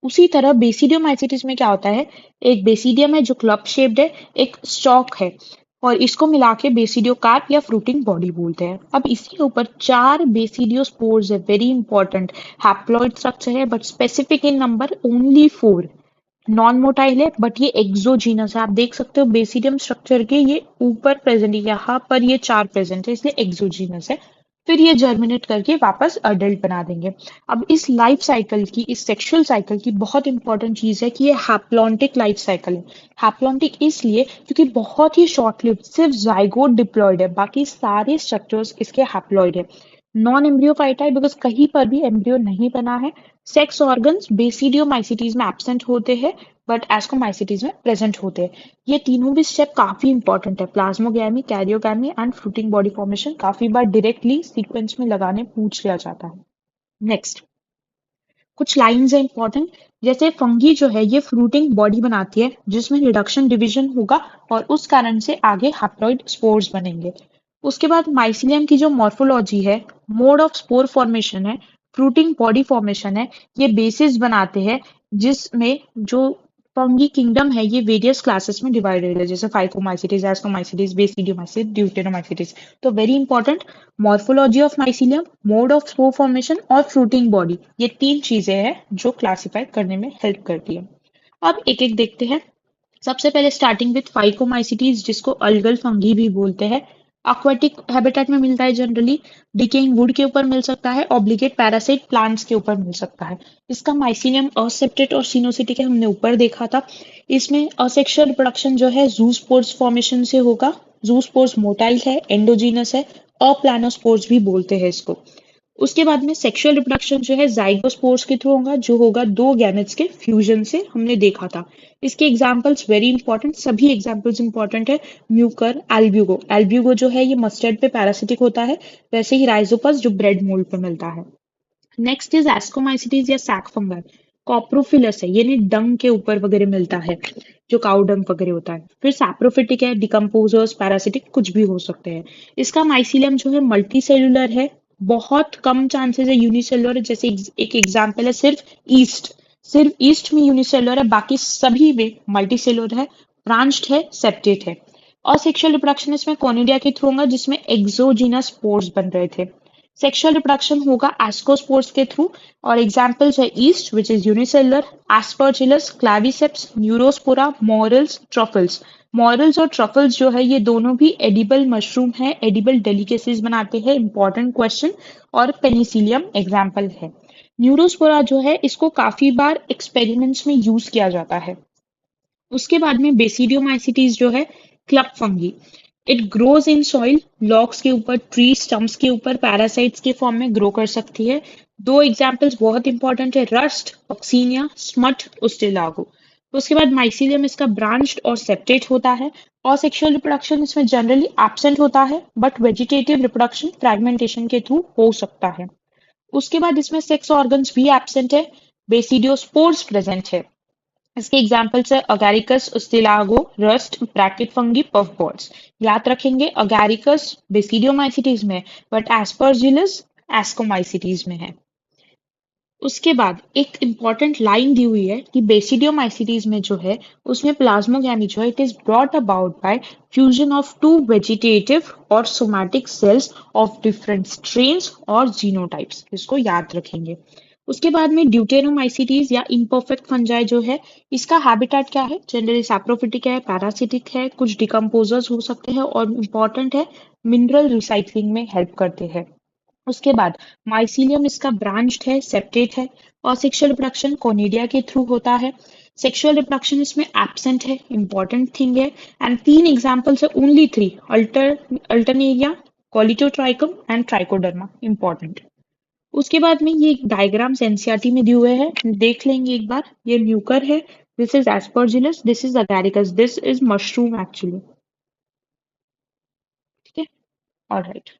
उसी तरह बेसिडियोमाइसिटिस में क्या होता है, एक बेसिडियम है जो क्लब शेप्ड है, एक स्टॉक है और इसको मिला के बेसिडियोकार्प या फ्रूटिंग बॉडी बोलते हैं। अब इसके ऊपर 4 बेसिडियोस्पोर्स है, वेरी इंपॉर्टेंट। हैप्लॉइड स्ट्रक्चर है but specific in number only 4। Non motile है बट ये एक्सोजीनस है। आप देख सकते हो बेसिडियम स्ट्रक्चर के ये ऊपर प्रेजेंट है, यहाँ पर ये 4 प्रेजेंट है, इसलिए एक्सोजीनस है। फिर ये जर्मिनेट करके वापस अडल्ट बना देंगे। अब इस लाइफ साइकिल की, इस सेक्सुअल साइकिल की बहुत इंपॉर्टेंट चीज है कि ये हैप्लॉन्टिक लाइफ साइकिल है। हैप्लॉन्टिक इसलिए क्योंकि बहुत ही शॉर्ट लिव्ड, सिर्फ जाइगोट डिप्लॉयड है, बाकी सारे स्ट्रक्चर्स इसके हैप्लॉइड है। नॉन एम्ब्रियोफाइटा है बिकॉज कहीं पर भी एम्ब्रियो नहीं बना है। सेक्स ऑर्गन्स बेसिडियोमाइसिटीज में एब्सेंट होते हैं बट एस्कोमाइसिटीज में प्रेजेंट होते हैं। ये तीनों भी स्टेप काफी इंपॉर्टेंट है, plasmogamy, karyogamy and fruiting body formation. काफी बार डायरेक्टली सीक्वेंस में लगाने पूछ लिया जाता है। नेक्स्ट कुछ लाइंस है इंपॉर्टेंट, जैसे फंगी जो है ये फ्रूटिंग बॉडी बनाती है जिसमें रिडक्शन डिवीजन होगा और उस कारण से आगे हैप्लॉइड स्पोर्स बनेंगे। उसके बाद माइसिलियम की जो मॉर्फोलॉजी है, मोड ऑफ स्पोर फॉर्मेशन है, फ्रूटिंग बॉडी फॉर्मेशन है, ये बेसिस बनाते हैं जिसमें जो फंगी किंगडम है ये वेरियस क्लासेस में डिवाइडेड है, जैसे फाइकोमाइसिटीज, एस्कोमाइसिटीज, बेसिडियोमाइसिस, ड्यूटेरोमाइसिटीज। तो very important, morphology of mycelium, mode of spore formation और फ्रूटिंग बॉडी, ये 3 चीजें हैं जो क्लासिफाई करने में हेल्प करती है। अब एक एक देखते हैं। सबसे पहले स्टार्टिंग विथ फाइकोमाइसिटीज जिसको अल्गल फंगी भी बोलते हैं। aquatic हैबिटेट में मिलता है जनरली, डिकेइंग वुड के ऊपर मिल सकता है, ऑब्लिगेट पैरासाइट प्लांट्स के ऊपर मिल सकता है। इसका माइसिनियम असेप्टेट और सिनोसिटिक हमने ऊपर देखा था। इसमें असेक्सुअल रिप्रोडक्शन जो है जूस्पोर्स फॉर्मेशन से होगा, जूस्पोर्स मोटाइल है, एंडोजीनस है, अप्लानोस्पोर्स भी बोलते हैं इसको। उसके बाद में सेक्सुअल रिप्रोडक्शन जो है जाइगोस्पोर्स के थ्रू होगा, जो होगा दो गैमेट्स के फ्यूजन से, हमने देखा था। इसके एग्जांपल्स वेरी इंपॉर्टेंट, सभी एग्जांपल्स इंपॉर्टेंट है। म्यूकर, एल्ब्यूगो, एल्ब्यूगो जो है ये मस्टर्ड पे पैरासिटिक होता है, वैसे ही राइजोपस जो ब्रेड मोल्ड पे मिलता है। नेक्स्ट इज एस्कोमाइसिटीज या सैक फंगस। कॉप्रोफिलस है, ये नहीं डंग के ऊपर वगैरह मिलता है, जो काउ डंग वगैरह होता है। फिर सैप्रोफिटिक है, डिकम्पोजर्स, पैरासिटिक कुछ भी हो सकते हैं। इसका माइसीलियम जो है मल्टी सेलुलर है, बहुत कम चांसेस है यूनिसेलुलर, जैसे एक एग्जांपल है सिर्फ ईस्ट में यूनिसेलुलर है, बाकी सभी में मल्टी सेलुलर है, ब्रांच्ड है, सेप्टेट है। और सेक्सुअल रिप्रोडक्शन इसमें कोनिडिया के थ्रू होगा, जिसमें एक्सोजीनस स्पोर्स बन रहे थे। सेक्सुअल रिप्रोडक्शन होगा एस्कोस्पोर्स के थ्रू, और एग्जाम्पल्स है east which is unicellular, Aspergillus, क्लैविसेप्स, Neurospora, morals, truffles. Morals और ट्रफल्स जो है ये दोनों भी एडिबल मशरूम है, एडिबल डेलिकेसीज बनाते हैं, इंपॉर्टेंट क्वेश्चन। और पेनिसिलियम एग्जाम्पल है। न्यूरोस्पोरा जो है इसको काफी बार एक्सपेरिमेंट्स में यूज किया जाता है। उसके बाद में बेसिडियोमाइसिटीज जो है club fungi, it grows in soil, logs के ऊपर, ट्री स्टम्प्स के ऊपर पैरासाइट्स के फॉर्म में ग्रो कर सकती है। दो एग्जाम्पल्स बहुत इंपॉर्टेंट है, रस्ट, ऑक्सीनिया, स्मट, उस्टेलागो। उसके बाद माइसीलियम इसका ब्रांच्ड और सेप्टेट होता है। और सेक्सुअल रिप्रोडक्शन इसमें जनरली एब्सेंट होता है, बट वेजिटेटिव रिप्रोडक्शन फ्रैगमेंटेशन के थ्रू हो सकता है। उसके बाद इसमें सेक्स ऑर्गन्स भी एब्सेंट है, बेसिडियोस्पोर्स प्रेजेंट है। इसके एग्जाम्पल्स है Agaricus, Ustilago, rust, bracket fungi, puff balls. याद रखेंगे अगैरिकस बेसिडियोमाइसिटीज में, बट एस्परजिलस एस्कोमाइसिटीज में है। उसके बाद एक इम्पॉर्टेंट लाइन दी हुई है कि बेसिडियोमाइसिटीज में जो है उसमें प्लाज्मोगैमी जो है it is brought about by fusion of two vegetative और somatic cells of different strains और जीनोटाइप्स, इसको याद रखेंगे। उसके बाद में ड्यूटेरोमाइसिटीज या इम्परफेक्ट फंजाई जो है, इसका हैबिटेट क्या है, जनरली सैप्रोफिटिक है, पैरासिटिक है, कुछ डिकम्पोजर्स हो सकते हैं, और इम्पॉर्टेंट है मिनरल रिसाइकलिंग में हेल्प करते हैं। उसके बाद माइसीलियम इसका ब्रांच्ड है, सेप्टेट है। और सेक्सुअल रिप्रोडक्शन कोनिडिया के थ्रू होता है। सेक्सुअल रिप्रोडक्शन इसमें एब्सेंट है, इंपॉर्टेंट थिंग है। एंड तीन एग्जांपल्स है, only three, Alternaria, कॉलिटोट्राइकम and trichoderma, important. उसके बाद में ये डायग्राम्स एनसीईआरटी में दिए हुए हैं, देख लेंगे एक बार। ये म्यूकर है, this is Aspergillus, this is Agaricus, this is mushroom actually. ठीक है, ऑलराइट।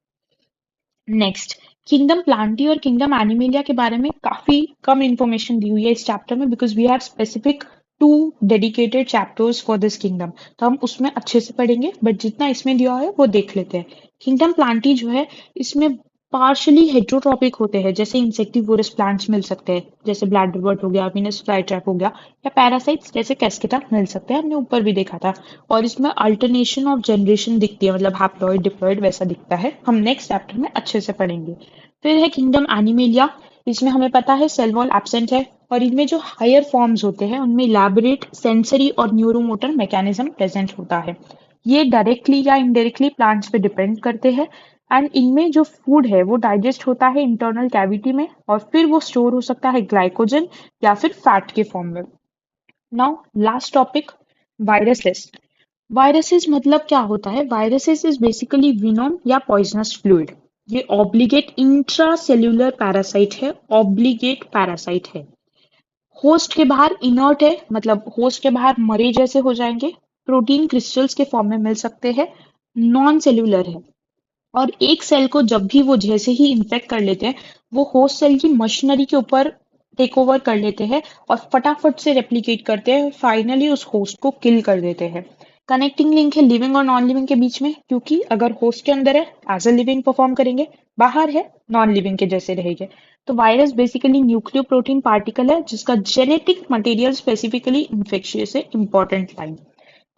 नेक्स्ट, किंगडम प्लांटी और किंगडम एनिमेलिया के बारे में काफी कम इंफॉर्मेशन दी हुई है इस चैप्टर में, because we have specific two dedicated chapters for this kingdom, तो हम उसमें अच्छे से पढ़ेंगे, बट जितना इसमें दिया है वो देख लेते हैं। किंगडम प्लांटी जो है इसमें पार्शली हेट्रोट्रॉपिक होते हैं, जैसे इंसेक्टिवोरस प्लांट्स मिल सकते हैं, जैसे ब्लैडरवर्ट हो गया, वीनस फ्लाईट्रैप हो गया, या पैरासाइट्स जैसे कैस्केटा मिल सकते हैं, हमने ऊपर भी देखा था। और इसमें अल्टरनेशन ऑफ जनरेशन दिखती है, मतलब हैप्लॉइड डिप्लॉइड वैसा दिखता है, हम नेक्स्ट चैप्टर में अच्छे से पढ़ेंगे। फिर है किंगडम एनिमेलिया, इसमें हमें पता है सेल वॉल एब्सेंट है, और इनमें जो हायर फॉर्म्स होते हैं उनमें इलैबोरेट सेंसरी और न्यूरोमोटर मैकेनिज्म प्रेजेंट होता है। ये डायरेक्टली या इनडायरेक्टली प्लांट्स पे डिपेंड करते हैं। एंड इनमें जो फूड है वो डाइजेस्ट होता है इंटरनल कैविटी में, और फिर वो स्टोर हो सकता है ग्लाइकोजन या फिर फैट के फॉर्म में। Now last topic, viruses. Viruses मतलब क्या होता है, वायरसेस इज बेसिकली विनोम या पॉइजनस फ्लूइड। ये ऑब्लिगेट इंट्रासेल्यूलर पैरासाइट है, ऑब्लिगेट पैरासाइट है। होस्ट के बाहर इनर्ट है, मतलब होस्ट के बाहर मरे जैसे हो जाएंगे, प्रोटीन क्रिस्टल्स के फॉर्म में मिल सकते हैं, नॉन सेल्यूलर है। और एक सेल को जब भी वो जैसे ही इन्फेक्ट कर लेते हैं, वो होस्ट सेल की मशीनरी के ऊपर टेक ओवर कर लेते हैं और फटाफट से रेप्लिकेट करते हैं, फाइनली उस होस्ट को किल कर देते हैं। कनेक्टिंग लिंक है लिविंग और नॉन लिविंग के बीच में, क्योंकि अगर होस्ट के अंदर है एज अ लिविंग परफॉर्म करेंगे, बाहर है नॉन लिविंग के जैसे रहेंगे। तो virus basically nucleo protein particle है जिसका जेनेटिक मटेरियल स्पेसिफिकली इन्फेक्शियस है, इंपॉर्टेंट लाइन।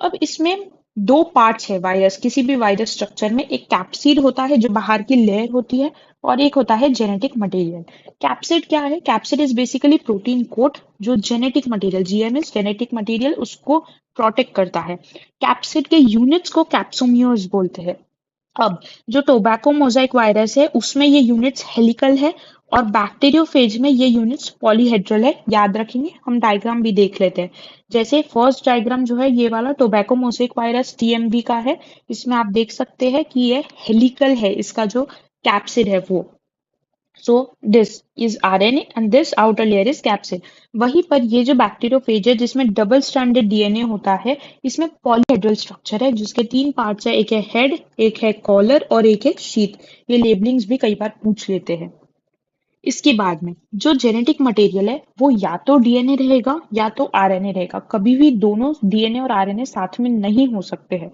अब इसमें दो पार्ट्स है वायरस, किसी भी वायरस स्ट्रक्चर में, एक कैप्सिड होता है जो बाहर की लेयर होती है, और एक होता है जेनेटिक मटेरियल। कैप्सिड क्या है, capsid is basically protein coat जो genetic material, GMS genetic material, उसको प्रोटेक्ट करता है। कैप्सिड के यूनिट्स को कैप्सोमियर्स बोलते हैं। अब जो टोबैको मोजाइक वायरस है उसमें ये यूनिट्स हेलिकल है, और बैक्टीरियोफेज में ये यूनिट्स पॉलीहेड्रल है, याद रखेंगे। हम डायग्राम भी देख लेते हैं। जैसे फर्स्ट डायग्राम जो है ये वाला टोबैको मोसेक वायरस टीएमवी का है। इसमें आप देख सकते हैं कि ये हेलिकल है, इसका जो कैप्सिड है वो। So this is RNA and this outer layer is capsid. वहीं पर ये जो बैक्टीरियोफेज है जिसमें डबल स्ट्रैंडेड डीएनए होता है, इसमें पॉलीहेड्रल स्ट्रक्चर है जिसके तीन पार्ट्स है, एक है हेड, एक है कॉलर और एक है शीथ। ये लेबलिंग्स भी कई बार पूछ लेते हैं। इसके बाद में जो जेनेटिक मटेरियल है वो या तो डीएनए रहेगा या तो आरएनए रहेगा। कभी भी दोनों डीएनए और आरएनए साथ में नहीं हो सकते हैं।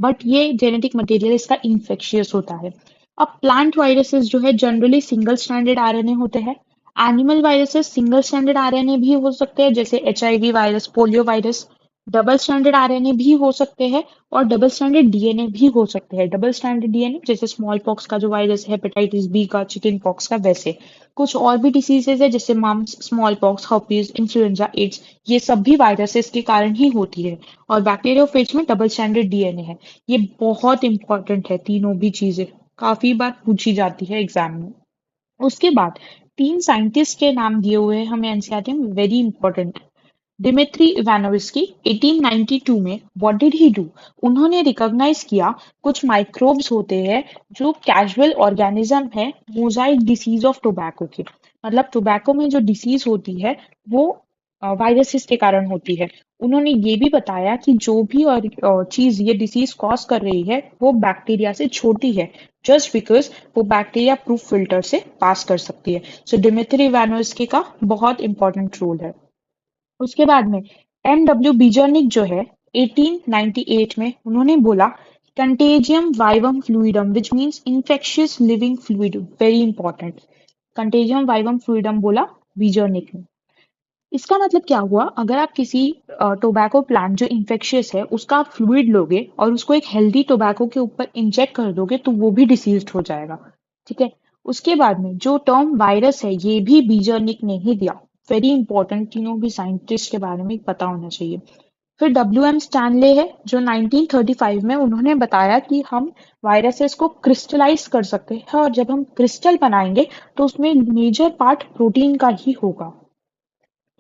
बट ये जेनेटिक मटेरियल इसका इन्फेक्शियस होता है। अब प्लांट वायरसेस जो है जनरली सिंगल स्ट्रैंडेड आरएनए होते हैं। Animal viruses single stranded RNA भी हो सकते हैं, जैसे HIV virus, polio virus. Double stranded RNA भी हो सकते हैं और डबल स्ट्रैंडेड डीएनए भी हो सकते हैं। डबल स्ट्रैंडेड डीएनए जैसे स्मॉल पॉक्स का जो वायरस है, हेपेटाइटिस बी का, चिकन पॉक्स का, वैसे कुछ और भी डिसीजेज है जैसे mumps, small pox, herpes, influenza, AIDS. ये सब भी वायरसेस के कारण ही होती है। और बैक्टीरियोफेज में डबल स्ट्रैंडेड डीएनए है। ये बहुत इंपॉर्टेंट है, तीनों भी चीजें काफी बार पूछी जाती है एग्जाम में। उसके बाद तीन साइंटिस्ट के नाम दिए हुए हैं हमें एनसीईआरटी में, वेरी इंपॉर्टेंट। दिमित्री इवानोव्स्की 1892 में व्हाट डिड ही डू? उन्होंने रिकॉग्नाइज किया कुछ माइक्रोब्स होते हैं जो कैजुअल ऑर्गेनिज्म है मोजाइक डिसीज ऑफ टोबैको के। मतलब टोबैको में जो डिसीज होती है वो वायरसेस के कारण होती है। उन्होंने ये भी बताया कि जो भी और चीज ये डिसीज कॉज कर रही है वो बैक्टीरिया से छोटी है, जस्ट बिकॉज वो बैक्टीरिया प्रूफ फिल्टर से पास कर सकती है। सो डिमित्री इवानोव्स्की का बहुत इंपॉर्टेंट रोल है। उसके बाद में एम.डब्ल्यू. बीजर्निक जो है 1898 में उन्होंने बोला contagium vivum fluidum which means infectious living fluid, very important. Contagium vivum fluidum बोला बीजर्निक ने। इसका मतलब क्या हुआ? अगर आप किसी टोबैको प्लांट जो इन्फेक्शियस है उसका आप फ्लूइड लोगे और उसको एक हेल्दी टोबैको के ऊपर इंजेक्ट कर दोगे तो वो भी डिसीज्ड हो जाएगा। ठीक है। उसके बाद में जो टर्म वायरस है ये भी बीजर्निक ने ही दिया। वेरी इंपॉर्टेंट, तीनों भी साइंटिस्ट के बारे में पता होना चाहिए। फिर डब्ल्यू एम स्टैनले है जो 1935 में उन्होंने बताया कि हम वायरसेस को क्रिस्टलाइज कर सकते हैं और जब हम क्रिस्टल बनाएंगे तो उसमें मेजर पार्ट प्रोटीन का ही होगा।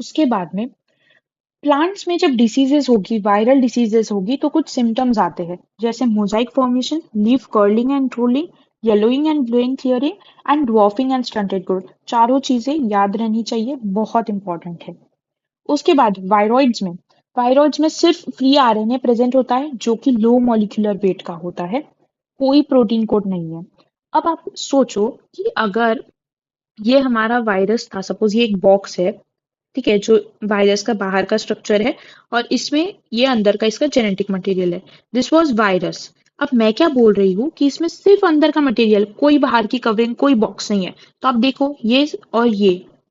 उसके बाद में प्लांट्स में जब डिसीजेस होगी, वायरल डिसीजेस होगी तो कुछ सिम्टम्स आते हैं जैसे Mosaic formation, leaf curling and rolling, yellowing and blowing clearing and dwarfing and stunted growth. चारों चीजें याद रहनी चाहिए, बहुत इंपॉर्टेंट है। उसके बाद वायरॉइड्स में सिर्फ फ्री आरएनए प्रेजेंट होता है जो कि लो मॉलिक्यूलर वेट का होता है, कोई प्रोटीन कोड नहीं है। अब आप सोचो कि अगर ये हमारा वायरस था, सपोज ये एक बॉक्स है, ठीक है, जो वायरस का बाहर का स्ट्रक्चर है और इसमें ये अंदर का इसका जेनेटिक मटेरियल है। This was virus. अब मैं क्या बोल रही हूँ कि इसमें सिर्फ अंदर का मटेरियल, कोई बाहर की कवरिंग, कोई बॉक्स नहीं है। तो आप देखो ये और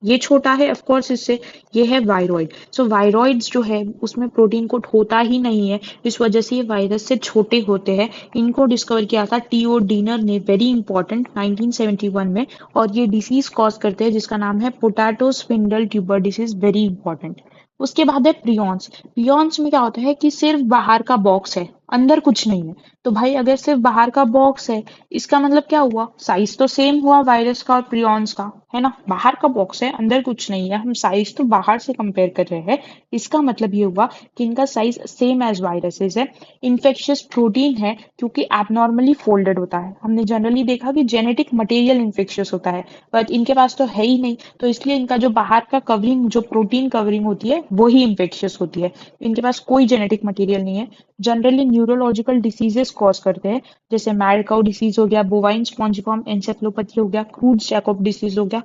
ये छोटा है ऑफ कोर्स इससे, ये है वायरॉइड। सो वायरॉइड्स जो है उसमें प्रोटीन कोड होता ही नहीं है, इस वजह से ये वायरस से छोटे होते हैं। इनको डिस्कवर किया था टी.ओ. डीनर ने, वेरी इंपॉर्टेंट, 1971 में। और ये डिसीज कॉज करते हैं जिसका नाम है potato spindle tuber disease, very important. उसके बाद है प्रियॉन्स। प्रियॉन्स में क्या होता है कि सिर्फ बाहर का बॉक्स है, अंदर कुछ नहीं है। तो भाई अगर सिर्फ बाहर का बॉक्स है, इसका मतलब क्या हुआ? साइज तो सेम हुआ वायरस का और प्रियॉन्स का, है ना? बाहर का बॉक्स है, अंदर कुछ नहीं है, हम साइज तो बाहर से कंपेयर कर रहे हैं। इसका मतलब ये हुआ कि इनका साइज सेम एज वायरसेस है। इन्फेक्शियस प्रोटीन है क्योंकि एबनॉर्मली फोल्डेड होता है। हमने जनरली देखा कि जेनेटिक मटेरियल इन्फेक्शियस होता है, बट इनके पास तो है ही नहीं, तो इसलिए इनका जो बाहर का कवरिंग, जो प्रोटीन कवरिंग होती है वो ही इन्फेक्शियस होती है। इनके पास कोई जेनेटिक मटेरियल नहीं है। जनरली न्यूरोलॉजिकल डिसीजेस कॉज करते हैं, जैसे मैड काउ डिसीज हो गया, बोवाइन स्पॉन्जिफॉर्म एन्सेफेलोपैथी हो गया, क्रूज जैकब डिसीज हो गया।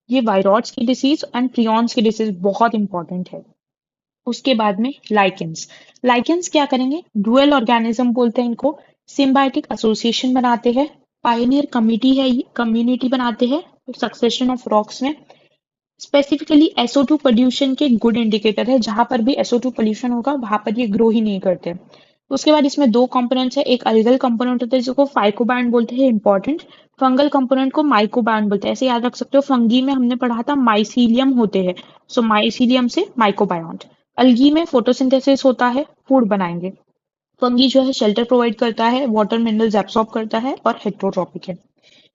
ये वायरॉइड्स की डिसीज एंड प्रियॉन्स की डिसीज बहुत इंपॉर्टेंट है। उसके बाद में लाइकेंस। लाइकेंस क्या करेंगे? डुअल ऑर्गेनिज्म बोलते हैं इनको। सिम्बायोटिक एसोसिएशन बनाते हैं, पायनियर कमिटी है, कम्युनिटी बनाते हैं सक्सेशन ऑफ रॉक्स में। स्पेसिफिकली SO2 पोल्यूशन के गुड इंडिकेटर है, जहां पर भी SO2 पोल्यूशन होगा वहां पर ये ग्रो ही नहीं करते। उसके बाद इसमें दो कंपोनेंट्स है, एक अल्गल कंपोनेंट होता है जिसको फाइकोबैंड बोलते हैं, इंपॉर्टेंट। फंगल कंपोनेंट को माइकोबैंड बोलते हैं, ऐसे याद रख सकते हो। फंगी में हमने पढ़ा था माइसीलियम होते हैं, सो माइसीलियम से माइकोबायोन्ट। अलगी में फोटोसिंथेसिस होता है, फूड बनाएंगे। फंगी जो है शेल्टर प्रोवाइड करता है, वाटर मिनरल्स एब्सॉर्ब करता है और हेट्रोट्रॉपिक है।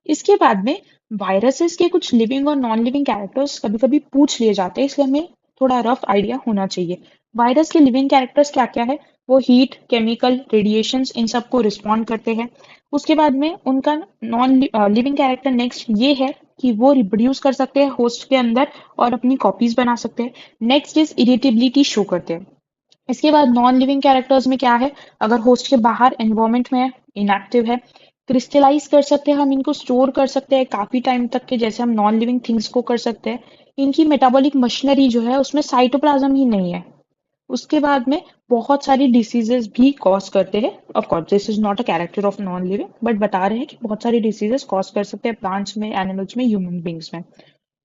इसके बाद में वायरसेस के कुछ लिविंग और नॉन लिविंग कैरेक्टर्स कभी कभी पूछ लिए जाते हैं, इसलिए हमें थोड़ा रफ आइडिया होना चाहिए। वायरस के लिविंग कैरेक्टर्स क्या क्या है? वो हीट, केमिकल, रेडिएशंस, इन सबको रिस्पॉन्ड करते हैं। उसके बाद में उनका नॉन लिविंग कैरेक्टर नेक्स्ट ये है कि वो रिप्रोड्यूस कर सकते हैं होस्ट के अंदर और अपनी कॉपीज बना सकते हैं। नेक्स्ट इज इरिटेबिलिटी शो करते हैं। इसके बाद नॉन लिविंग कैरेक्टर्स में क्या है? अगर होस्ट के बाहर एनवायरमेंट में इनएक्टिव है, क्रिस्टलाइज कर सकते हैं, हम इनको स्टोर कर सकते हैं काफी टाइम तक के, जैसे हम नॉन लिविंग थिंग्स को कर सकते हैं। इनकी मेटाबॉलिक मशीनरी जो है उसमें साइटोप्लाज्म ही नहीं है। उसके बाद में बहुत सारी डिसीजेस भी कॉज करते हैं। Of course this is not a character of non living, but बता रहे हैं कि बहुत सारी डिसीजेस कॉज कर सकते हैं प्लांट्स में, एनिमल्स में, ह्यूमन बींग्स में।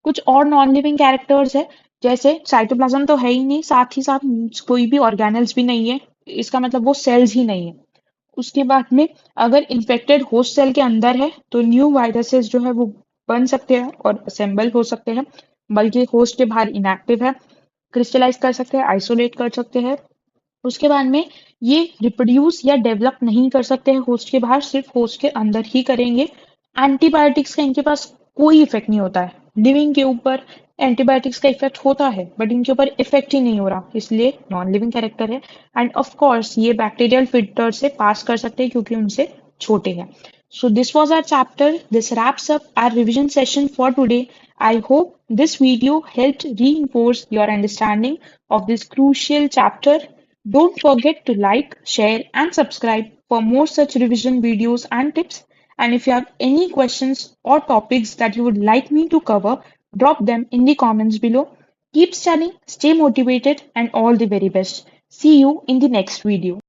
कुछ और नॉन लिविंग कैरेक्टर्स है, जैसे साइटोप्लाज्म तो है ही नहीं, साथ ही साथ कोई भी ऑर्गेनल्स भी नहीं है, इसका मतलब वो सेल्स ही नहीं है। उसके बाद में अगर इन्फेक्टेड होस्ट सेल के अंदर है तो न्यू वायरसेस जो है वो बन सकते हैं और असेंबल हो सकते हैं, बल्कि होस्ट के बाहर इनएक्टिव है, क्रिस्टलाइज कर सकते हैं, आइसोलेट कर सकते हैं। उसके बाद में ये रिप्रोड्यूस या डेवलप नहीं कर सकते हैं होस्ट के बाहर, सिर्फ होस्ट के अंदर ही करेंगे। एंटीबायोटिक्स का इनके पास कोई इफेक्ट नहीं होता है। लिविंग के ऊपर एंटीबायोटिक्स का इफेक्ट होता है बट इनके ऊपर इफेक्ट ही नहीं हो रहा, इसलिए नॉन लिविंग कैरेक्टर है। एंड ऑफ कोर्स ये बैक्टीरियल फिल्टर से पास कर सकते हैं क्योंकि उनसे छोटे हैं। So this was our chapter. This wraps up our revision session for today. I hope this video helped reinforce your understanding of this crucial chapter. Don't forget to like, share, and subscribe for more such revision videos and tips. And if you have any questions or topics that you would like me to cover, drop them in the comments below. Keep studying, stay motivated, and all the very best. See you in the next video.